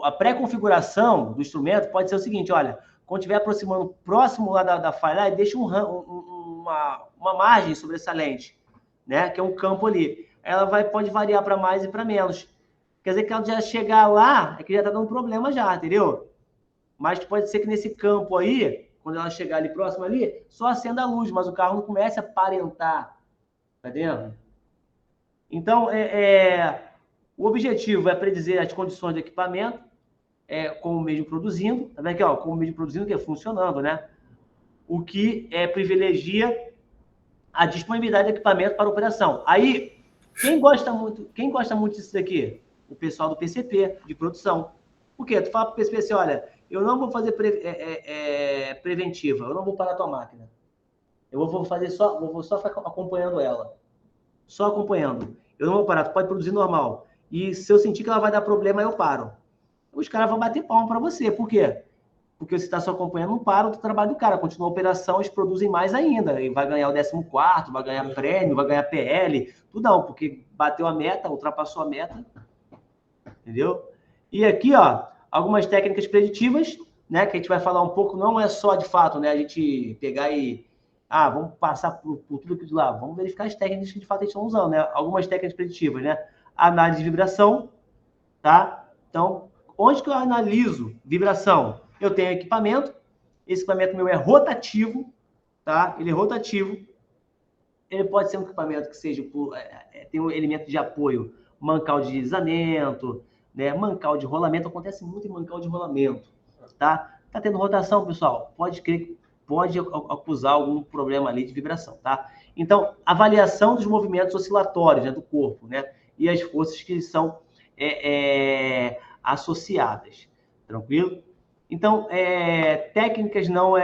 a pré-configuração do instrumento pode ser o seguinte, olha, quando estiver aproximando próximo lá da falha, deixa uma margem sobressalente, né, que é um campo ali. Ela pode variar para mais e para menos. Quer dizer que ela já chegar lá, é que já está dando problema já, entendeu? Mas pode ser que nesse campo aí, quando ela chegar ali próximo ali, só acenda a luz, mas o carro não comece a aparentar, tá vendo? Então, o objetivo é predizer as condições do equipamento, como meio produzindo, tá vendo aqui, ó, como meio produzindo, que é funcionando, né? O que privilegia a disponibilidade do equipamento para operação. Aí, quem gosta muito disso daqui? O pessoal do PCP, de produção. Por quê? Tu fala para o PCP assim, olha, eu não vou fazer preventiva, eu não vou parar a tua máquina. Eu vou só ficar acompanhando ela. Só acompanhando. Eu não vou parar, tu pode produzir normal. E se eu sentir que ela vai dar problema, eu paro. Os caras vão bater palma para você. Por quê? Porque você está só acompanhando, não para o trabalho do cara. Continua a operação, eles produzem mais ainda. E vai ganhar o 14º, vai ganhar prêmio, vai ganhar PL. Tudo não, porque bateu a meta, ultrapassou a meta. Entendeu? E aqui, ó, algumas técnicas preditivas, né, que a gente vai falar um pouco, não é só de fato, né, a gente pegar e, vamos passar por tudo aquilo de lá, vamos verificar as técnicas que de fato a gente está usando, né, algumas técnicas preditivas, né, análise de vibração, tá? Então, onde que eu analiso vibração? Eu tenho equipamento, esse equipamento meu é rotativo, tá? Ele é rotativo, ele pode ser um equipamento que seja, tem um elemento de apoio, mancal de deslizamento, né? Mancal de rolamento, acontece muito em mancal de rolamento, tá? Tá tendo rotação, pessoal, pode acusar algum problema ali de vibração, tá? Então, avaliação dos movimentos oscilatórios, né, do corpo, né? E as forças que são associadas, tranquilo? Então, técnicas não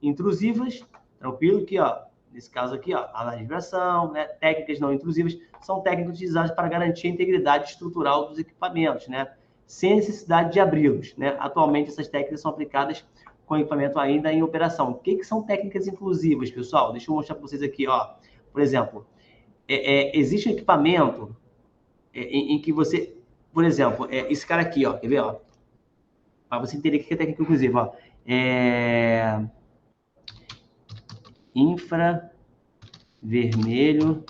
intrusivas, tranquilo? Aqui, ó, nesse caso aqui, ó, a vibração, né? Técnicas não intrusivas são técnicas utilizadas para garantir a integridade estrutural dos equipamentos, né? Sem necessidade de abri-los, né? Atualmente, essas técnicas são aplicadas com o equipamento ainda em operação. O que são técnicas inclusivas, pessoal? Deixa eu mostrar para vocês aqui, ó. Por exemplo, existe um equipamento em que você, por exemplo, esse cara aqui, ó, quer ver, ó? Para você entender o que é técnica inclusiva, ó. Infravermelho,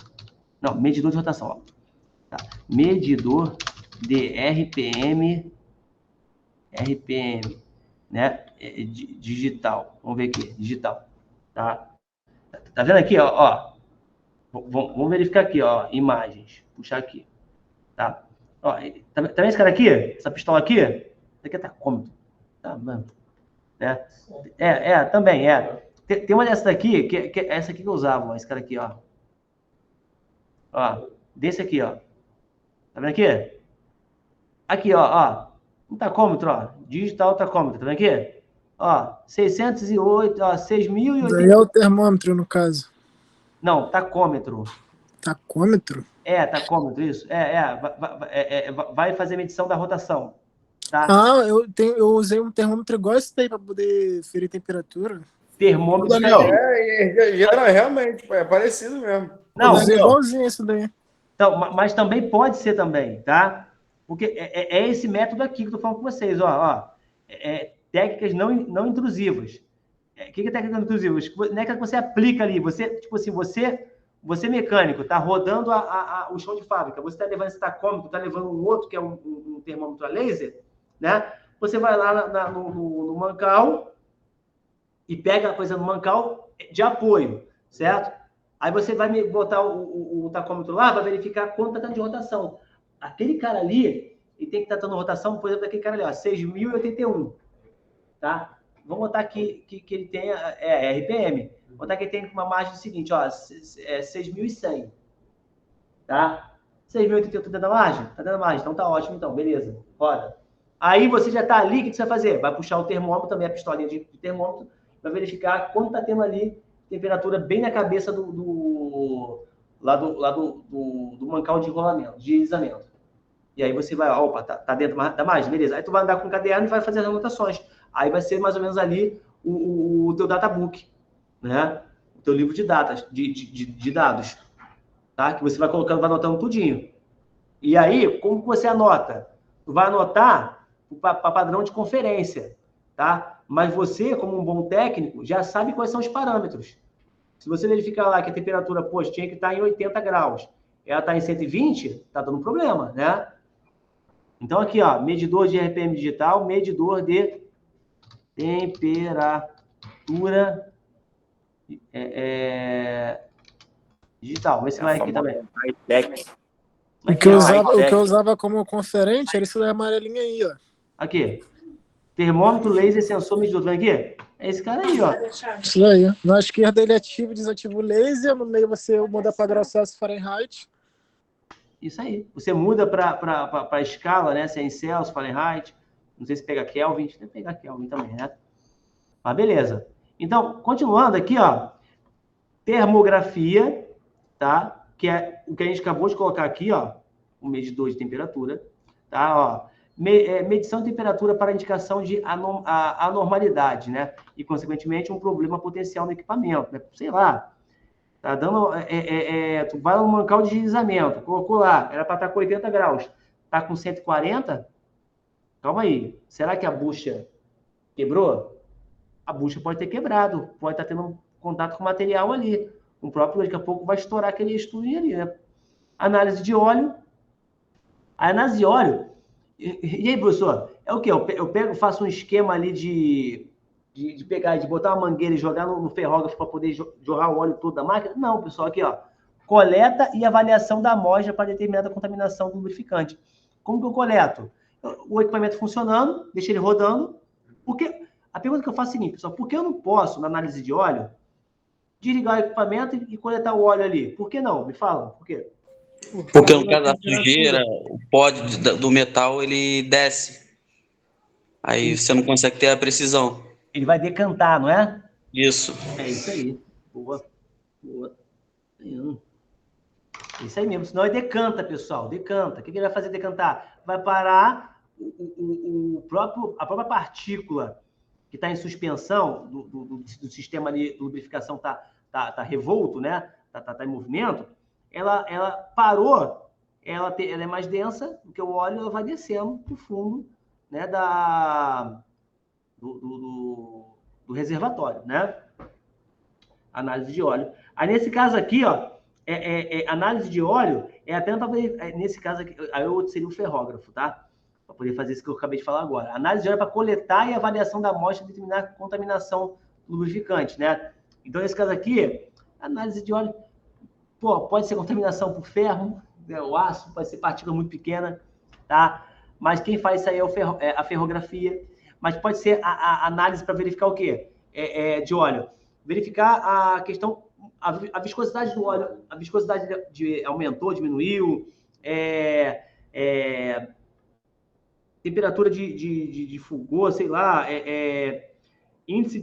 não, medidor de rotação, ó. Tá. Medidor de RPM, né? Digital. Vamos ver aqui, digital. Tá vendo aqui, ó? Vamos verificar aqui, ó, imagens. Puxar aqui, tá? Ó, tá vendo esse cara aqui? Essa pistola aqui? Isso aqui é tacômetro. Tá, mano. Né? Também. Tem uma dessas daqui, que é essa aqui que eu usava, ó, esse cara aqui, ó. Ó, desse aqui, ó. Tá vendo aqui? Aqui, ó. Um tacômetro, ó. Digital tacômetro, tá vendo aqui? Ó, 608, ó, 6.080. Daí é o termômetro, no caso. Não, tacômetro. Tacômetro? Tacômetro, isso. Vai fazer medição da rotação. Tá? Eu usei um termômetro igual esse daí para poder ferir temperatura. Termômetro. Daniel. Realmente, é parecido mesmo. Não, usei igualzinho esse daí. Então, mas também pode ser também, tá? Porque é esse método aqui que eu tô falando com vocês, ó. Técnicas não intrusivas. O que é técnica não intrusiva? Não é que você aplica ali, você, tipo assim, você mecânico, tá rodando o chão de fábrica, você tá levando esse tacômetro, tá levando um outro, que é um termômetro a laser, né? Você vai lá no mancal e pega a coisa no mancal de apoio, certo? Aí você vai botar o tacômetro lá, vai verificar quanto está dando de rotação. Aquele cara ali, ele tem que estar dando rotação, por exemplo, daquele cara ali, ó, 6.081, tá? Vamos botar aqui que ele tenha RPM. Vamos botar que ele tem uma margem do seguinte, ó, 6.100, tá? 6.081 tá dando margem? Tá dando margem, então tá ótimo, então, beleza, roda. Aí você já tá ali, o que você vai fazer? Vai puxar o termômetro, também a pistolinha de termômetro, vai verificar quanto tá tendo ali temperatura bem na cabeça do mancal de enrolamento, de alisamento. E aí você vai, opa, tá dentro da margem, beleza. Aí tu vai andar com o caderno e vai fazer as anotações. Aí vai ser mais ou menos ali o teu databook, né? O teu livro de datas, de dados, tá? Que você vai colocando, vai anotando tudinho. E aí, como que você anota? Tu vai anotar para padrão de conferência, tá? Mas você, como um bom técnico, já sabe quais são os parâmetros. Se você verificar lá que a temperatura, poxa, tinha que estar em 80 graus, ela está em 120, tá dando problema, né? Então, aqui, ó, medidor de RPM digital, medidor de temperatura digital. Vê se vai aqui também. O que eu usava como conferente era esse amarelinho aí, ó. Aqui. Termômetro, laser, sensor, medidor. Tá vendo aqui? É esse cara aí, ó. Isso aí. Na esquerda ele ativa e desativa o laser, no meio você muda para grau Celsius Fahrenheit. Isso aí. Você muda para a escala, né? Se é em Celsius, Fahrenheit. Não sei se pega Kelvin. Deixa eu pegar Kelvin também, né? Mas beleza. Então, continuando aqui, ó. Termografia, tá? Que é o que a gente acabou de colocar aqui, ó. O medidor de temperatura, tá? Ó. Medição de temperatura para indicação de anormalidade, né? E, consequentemente, um problema potencial no equipamento, né? Sei lá. Tá dando... tu vai no mancal de deslizamento, colocou lá, era para estar com 80 graus. Tá com 140? Calma aí. Será que a bucha quebrou? A bucha pode ter quebrado, pode estar tendo contato com o material ali. O próprio, daqui a pouco, vai estourar aquele estúdio ali, né? Análise de óleo. A análise de óleo... E aí, professor? É o quê? Eu pego, faço um esquema ali de pegar, de botar uma mangueira e jogar no ferrógrafo para poder jorrar o óleo todo da máquina? Não, pessoal, aqui, ó. Coleta e avaliação da amostra para determinada contaminação do lubrificante. Como que eu coleto? O equipamento funcionando, deixo ele rodando. Porque a pergunta que eu faço é a seguinte, pessoal, por que eu não posso, na análise de óleo, desligar o equipamento e coletar o óleo ali? Por que não? Me falam, por quê? Porque no caso da sujeira, o pó do metal, ele desce. Aí você não consegue ter a precisão. Ele vai decantar, não é? Isso. É isso aí. Boa. Isso aí mesmo. Senão ele decanta, pessoal. Decanta. O que ele vai fazer decantar? Vai parar a própria partícula que está em suspensão do sistema de lubrificação tá revolto, né? Tá em movimento. ela parou, ela é mais densa do que o óleo, ela vai descendo para o fundo, né, do reservatório, né? Análise de óleo. Aí, nesse caso aqui, ó, análise de óleo é até para poder, nesse caso aqui, aí eu seria o ferrógrafo, tá? Para poder fazer isso que eu acabei de falar agora. Análise de óleo é para coletar e avaliação da amostra e determinar a contaminação do lubrificante, né? Então, nesse caso aqui, análise de óleo, pô, pode ser contaminação por ferro, né, o aço, pode ser partícula muito pequena, tá? Mas quem faz isso aí é a ferrografia. Mas pode ser a análise para verificar o quê? De óleo. Verificar a questão, a viscosidade do óleo, a viscosidade aumentou, diminuiu, temperatura de fulgor, sei lá, índice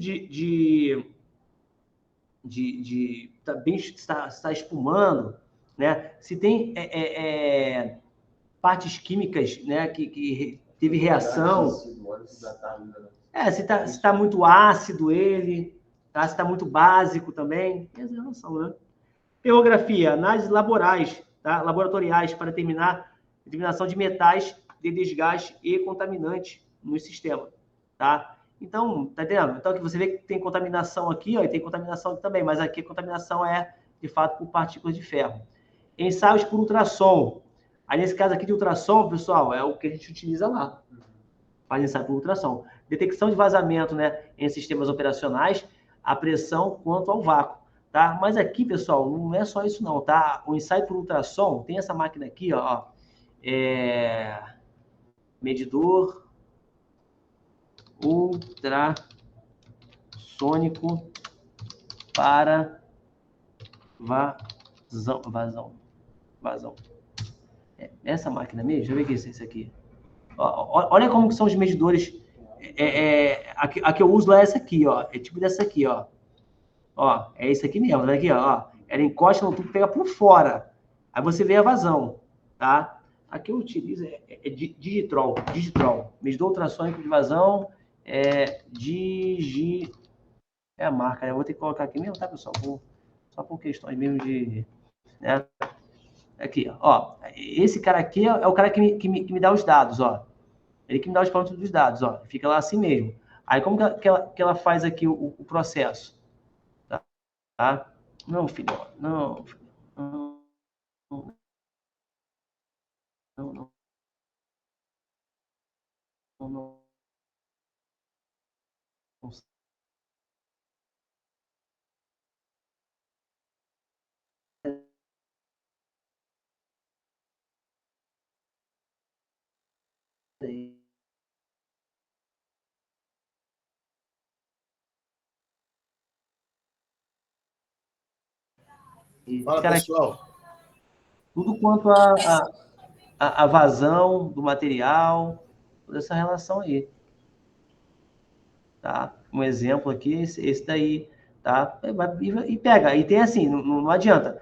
está espumando, né? Se tem partes químicas, né, que teve reação, se está muito ácido ele, tá? Se está muito básico também, essa relação, né? Ferrografia, análises laborais, tá? Laboratoriais para determinação de metais de desgaste e contaminantes no sistema, tá? Então, tá entendendo? Então, aqui você vê que tem contaminação aqui, ó, e tem contaminação aqui também, mas aqui a contaminação é, de fato, por partículas de ferro. Ensaios por ultrassom. Aí, nesse caso aqui de ultrassom, pessoal, é o que a gente utiliza lá. Faz ensaio por ultrassom. Detecção de vazamento, né, em sistemas operacionais, a pressão quanto ao vácuo, tá? Mas aqui, pessoal, não é só isso não, tá? O ensaio por ultrassom, tem essa máquina aqui, ó, medidor ultrassônico para vazão. Essa máquina mesmo, deixa eu ver o que é isso aqui. Olha como que são os medidores. A que eu uso lá é essa aqui, ó. É tipo dessa aqui, ó. Ó, é isso aqui mesmo, daqui, ó. Ela encosta no tubo e pega por fora. Aí você vê a vazão, tá? A que eu utilizo é Digitrol. Medidor ultrassônico de vazão é a marca, né? Eu vou ter que colocar aqui mesmo, tá, pessoal? Só por questões mesmo de... né? Aqui, ó. Esse cara aqui é o cara que me dá os dados, ó. Ele que me dá os parâmetros dos dados, ó. Fica lá assim mesmo. Aí, como que ela faz aqui o processo? Tá? Não, filho. Não. Fala, cara, pessoal. Tudo quanto a vazão do material, toda essa relação aí. Tá? Um exemplo aqui, esse daí, tá? E pega, e tem assim, não adianta.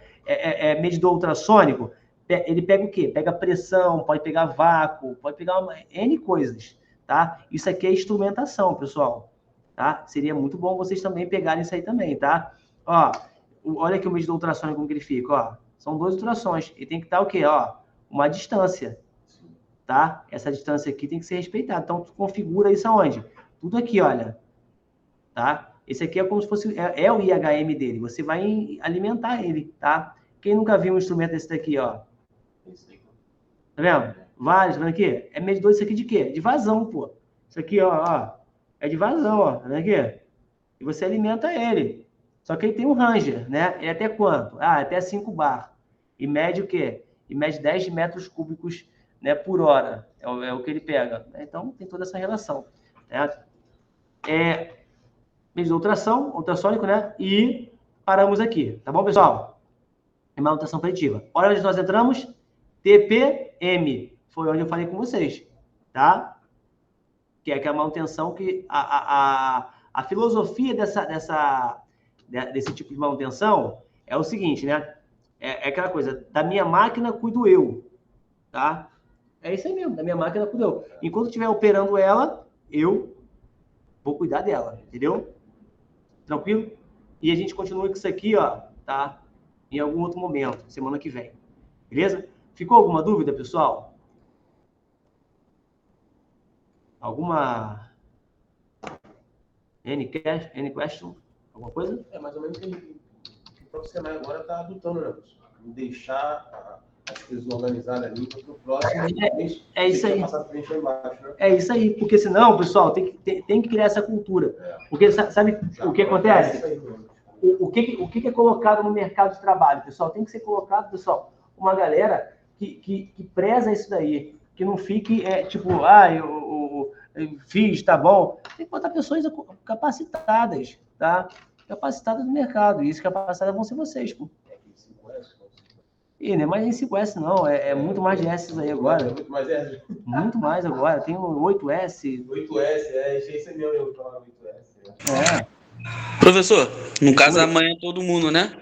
Medidor ultrassônico, ele pega o quê? Pega pressão, pode pegar vácuo, pode pegar N coisas, tá? Isso aqui é instrumentação, pessoal, tá? Seria muito bom vocês também pegarem isso aí também, tá? Ó, olha aqui o medidor ultrassônico como que ele fica, ó. São 2 ultrassons, e tem que estar o quê? Ó, uma distância, tá? Essa distância aqui tem que ser respeitada. Então, tu configura isso aonde? Tudo aqui, olha, tá? Esse aqui é como se fosse, o IHM dele, você vai alimentar ele, tá? Quem nunca viu um instrumento desse daqui, ó? Tá vendo? Vários, tá vendo aqui? É medidor isso aqui de quê? De vazão, pô. Isso aqui, ó, é de vazão, ó, tá vendo aqui? E você alimenta ele. Só que ele tem um ranger, né? É até quanto? Até 5 bar. E mede o quê? E mede 10 metros cúbicos, né, por hora. É o que ele pega. Então, tem toda essa relação, né? Medidor ultrassônico, né? E paramos aqui, tá bom, pessoal? Manutenção preditiva. Olha onde nós entramos. TPM. Foi onde eu falei com vocês, tá? Que é aquela manutenção que a filosofia desse tipo de manutenção é o seguinte, né? É aquela coisa, da minha máquina cuido eu, tá? É isso aí mesmo, da minha máquina cuido eu. Enquanto eu estiver operando ela, eu vou cuidar dela, entendeu? Tranquilo? E a gente continua com isso aqui, ó, tá? em algum outro momento, semana que vem. Beleza? Ficou alguma dúvida, pessoal? Alguma... Any question? Alguma coisa? É mais ou menos o que o profissional agora está adotando, né? Deixar as coisas organizadas ali para o próximo. É isso aí. É isso aí, porque senão, pessoal, tem que criar essa cultura. Porque sabe o que acontece? O que é colocado no mercado de trabalho, pessoal? Tem que ser colocado, pessoal, uma galera que preza isso daí, que não fique, tipo, eu fiz, tá bom. Tem que botar pessoas capacitadas, tá? Capacitadas no mercado. E isso capacitadas vão ser vocês, pô. E não é mais em 5S, não. É muito mais de S aí agora. Muito mais S? Muito mais agora. Tem um 8S. 8S, esse é meu, eu falo 8S. Professor, no caso amanhã todo mundo, né?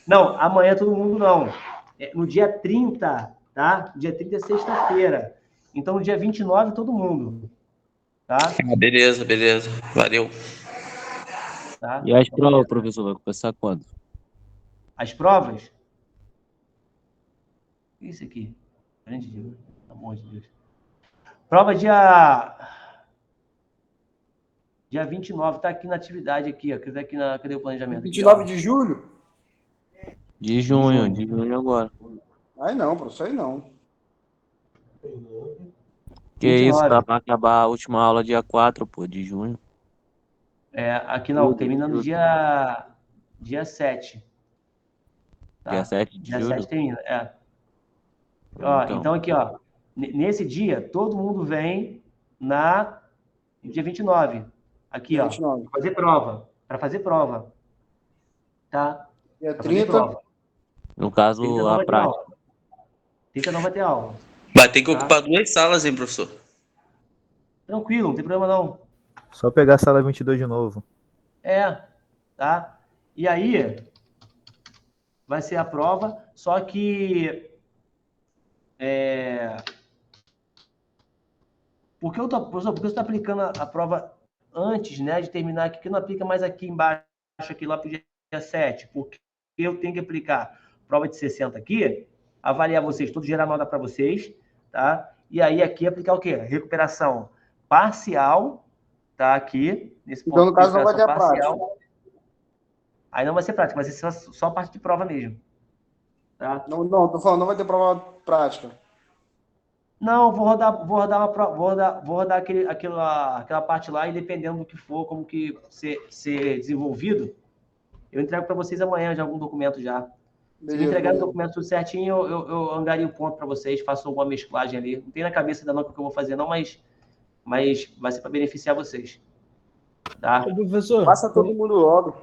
Não, amanhã todo mundo não. No dia 30, tá? Dia 30 é sexta-feira. Então, no dia 29, todo mundo. Tá? Beleza. Valeu. Tá? E as provas, professor, vai começar quando? As provas? Isso aqui. Grande Deus. Pelo amor de Deus. Prova dia 29. Tá aqui na atividade aqui, ó. Cadê o planejamento? 29 de julho? De junho agora. Aí não, professor, aí não. Que 29. isso, tá pra acabar a última aula dia 4, pô, de junho. Aqui não, termina no dia 7. Tá? Dia 7 de Dia julho? 7 termina, Então aqui, ó. Nesse dia, todo mundo vem no dia 29. Aqui, ó. 29. Para fazer prova. Tá? Dia Pra 30. fazer prova. No caso, 30 não a vai ter prática. aula. 30 não vai ter aula. Vai ter que ocupar 2 salas, hein, professor? Tranquilo, não tem problema não. Só pegar a sala 22 de novo. Tá? E aí, vai ser a prova, só que... Porque você está aplicando a prova antes, né, de terminar aqui, que não aplica mais aqui embaixo, aqui lá para o dia 7, porque eu tenho que aplicar prova de 60 aqui, avaliar vocês, tudo gerar nota para vocês, tá? E aí aqui aplicar o quê? Recuperação parcial, tá? Aqui, nesse ponto. Então, no caso, não vai ter a prática. Aí não vai ser prática, vai ser só parte de prova mesmo. Tá? Não, tô falando, não vai ter prova prática. Não, vou rodar aquela parte lá e dependendo do que for, como que ser desenvolvido, eu entrego para vocês amanhã já algum documento já. Se me entregarem o documento tudo certinho, eu angario o ponto para vocês, faço alguma mesclagem ali. Não tem na cabeça ainda não o que eu vou fazer não, mas vai ser para beneficiar vocês. Tá? Professor, passa todo mundo logo.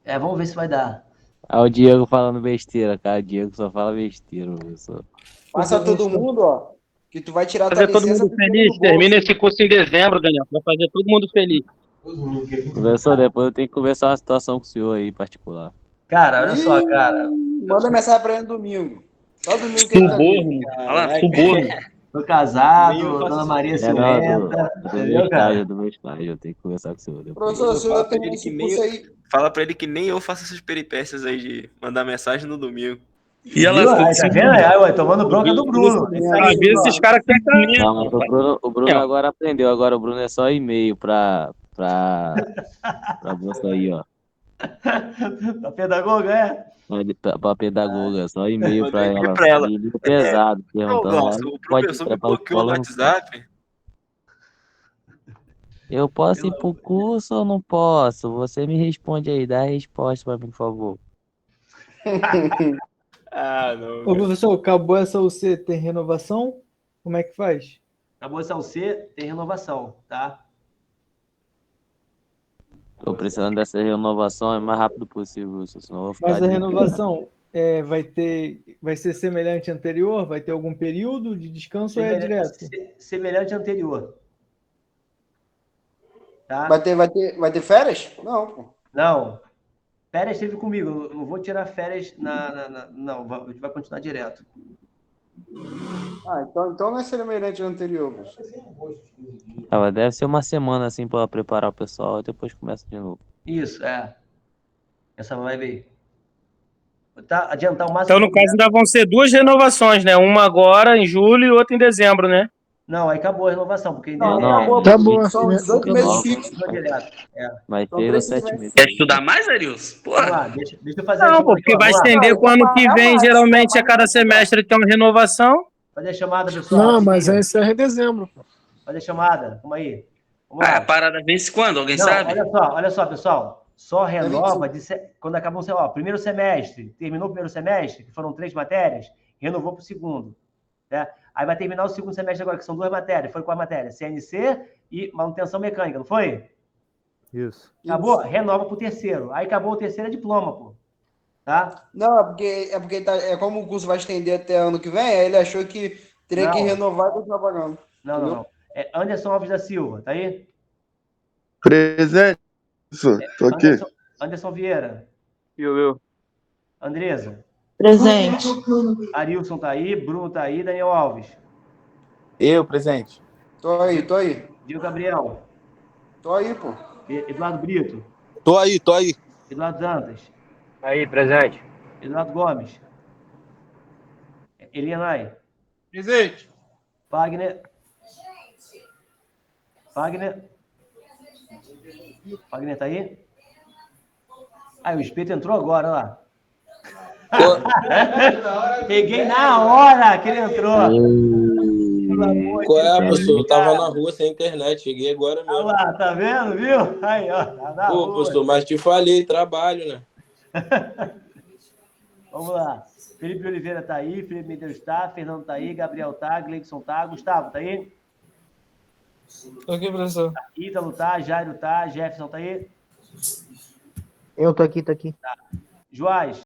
Vamos ver se vai dar. O Diego falando besteira, cara. O Diego só fala besteira, professor. Passa todo mundo, ó. Que tu vai tirar Fazer todo mundo feliz. Termina esse curso em dezembro, Daniel. Vai fazer todo mundo feliz. Professor, depois eu tenho que conversar uma situação com o senhor aí, particular. Cara, olha só, cara. Manda mensagem pra ele no domingo. Só domingo que ele tá Suborno. Fala, suborno. Tô casado, Dona Maria ciumenta. Entendeu, cara? Do meu estágio, eu tenho que conversar com o senhor. Professor, o senhor tem esse curso aí. Fala pra ele que nem eu faço essas peripécias aí de mandar mensagem no domingo. E ela tá vendo? Aí, tomando bronca do Bruno. Às vezes esses caras querem caminhar. Não, mas o Bruno agora aprendeu. Agora o Bruno é só e-mail pra moça aí, ó. Pra pedagoga, Pra pedagoga, só e-mail pra ela. Pra ela. Pesado. Nossa, o professor me bloqueou no WhatsApp. Eu posso ir pro curso ou não posso? Você me responde aí, dá a resposta pra mim, por favor. Não. Ô, professor, acabou essa UC, tem renovação? Como é que faz? Acabou essa UC, tem renovação, tá? Tô precisando dessa renovação o mais rápido possível, senão eu vou ficar... Mas a renovação vai ser semelhante à anterior? Vai ter algum período de descanso ou é direto? Semelhante à anterior. Tá? Vai ter férias? Não, pô. Não. Férias esteve comigo. Eu não vou tirar férias não, a gente vai continuar direto. Então não é semelhante ao anterior, Mas deve ser uma semana assim pra preparar o pessoal e depois começa de novo. Isso, Essa vai ver. Tá? Adiantar o máximo. Então, no caso, ainda vão ser 2 renovações, né? Uma agora em julho e outra em dezembro, né? Não, aí acabou a renovação, porque Não, acabou. São 18 meses fixos. Vai São ter 3 os 7 semestres. meses. Quer estudar mais, Arilson? Vamos Porra. lá, deixa eu fazer Não, a chamada porque aqui, ó. vai Vamos lá. estender pro ano que vem. Geralmente, a cada semestre tem uma renovação. Fazer a chamada, pessoal. Não, Se mas liga. aí encerra em dezembro. Pô. Fazer a chamada. Vamos aí. Vamos Ah, lá. a parada vence quando? Alguém Não, sabe? olha só, pessoal. Só renova quando acabou o primeiro semestre. Terminou o primeiro semestre, que foram 3 matérias, renovou para o segundo. Né? Aí vai terminar o segundo semestre agora, que são 2 matérias. Foi qual a matéria? CNC e manutenção mecânica, não foi? Isso. Acabou? Renova para o terceiro. Aí acabou o terceiro, é diploma, pô. Tá? Não, é porque como o curso vai estender até ano que vem, aí ele achou que teria que Não. renovar e continuar pagando. Não. É Anderson Alves da Silva, tá aí? Presente. Tô aqui. Anderson Vieira. Eu. Andresa. Presente. Arilson tá aí, Bruno tá aí, Daniel Alves. Eu, presente. Tô aí. Diego Gabriel. Tô aí, pô. Eduardo Brito. Tô aí. Eduardo Dantas. Aí, presente. Eduardo Gomes. Elianai. Presente. Fagner. Fagner tá aí? Ah, o Espeto entrou agora, olha lá. Peguei na hora que ele entrou. Qual é, professor? Eu tava na rua sem internet, cheguei agora mesmo. Olha lá, tá vendo, viu? Aí, ó, tá na Pô, rua. professor, mas te falei, trabalho, né? Vamos lá. Felipe Oliveira tá aí, Felipe Medeiros tá, Fernando tá aí, Gabriel tá, Gleison tá, Gustavo tá aí? Tô aqui, professor. Ítalo tá, Jairo tá, Jefferson tá aí? Eu tô aqui. Joás.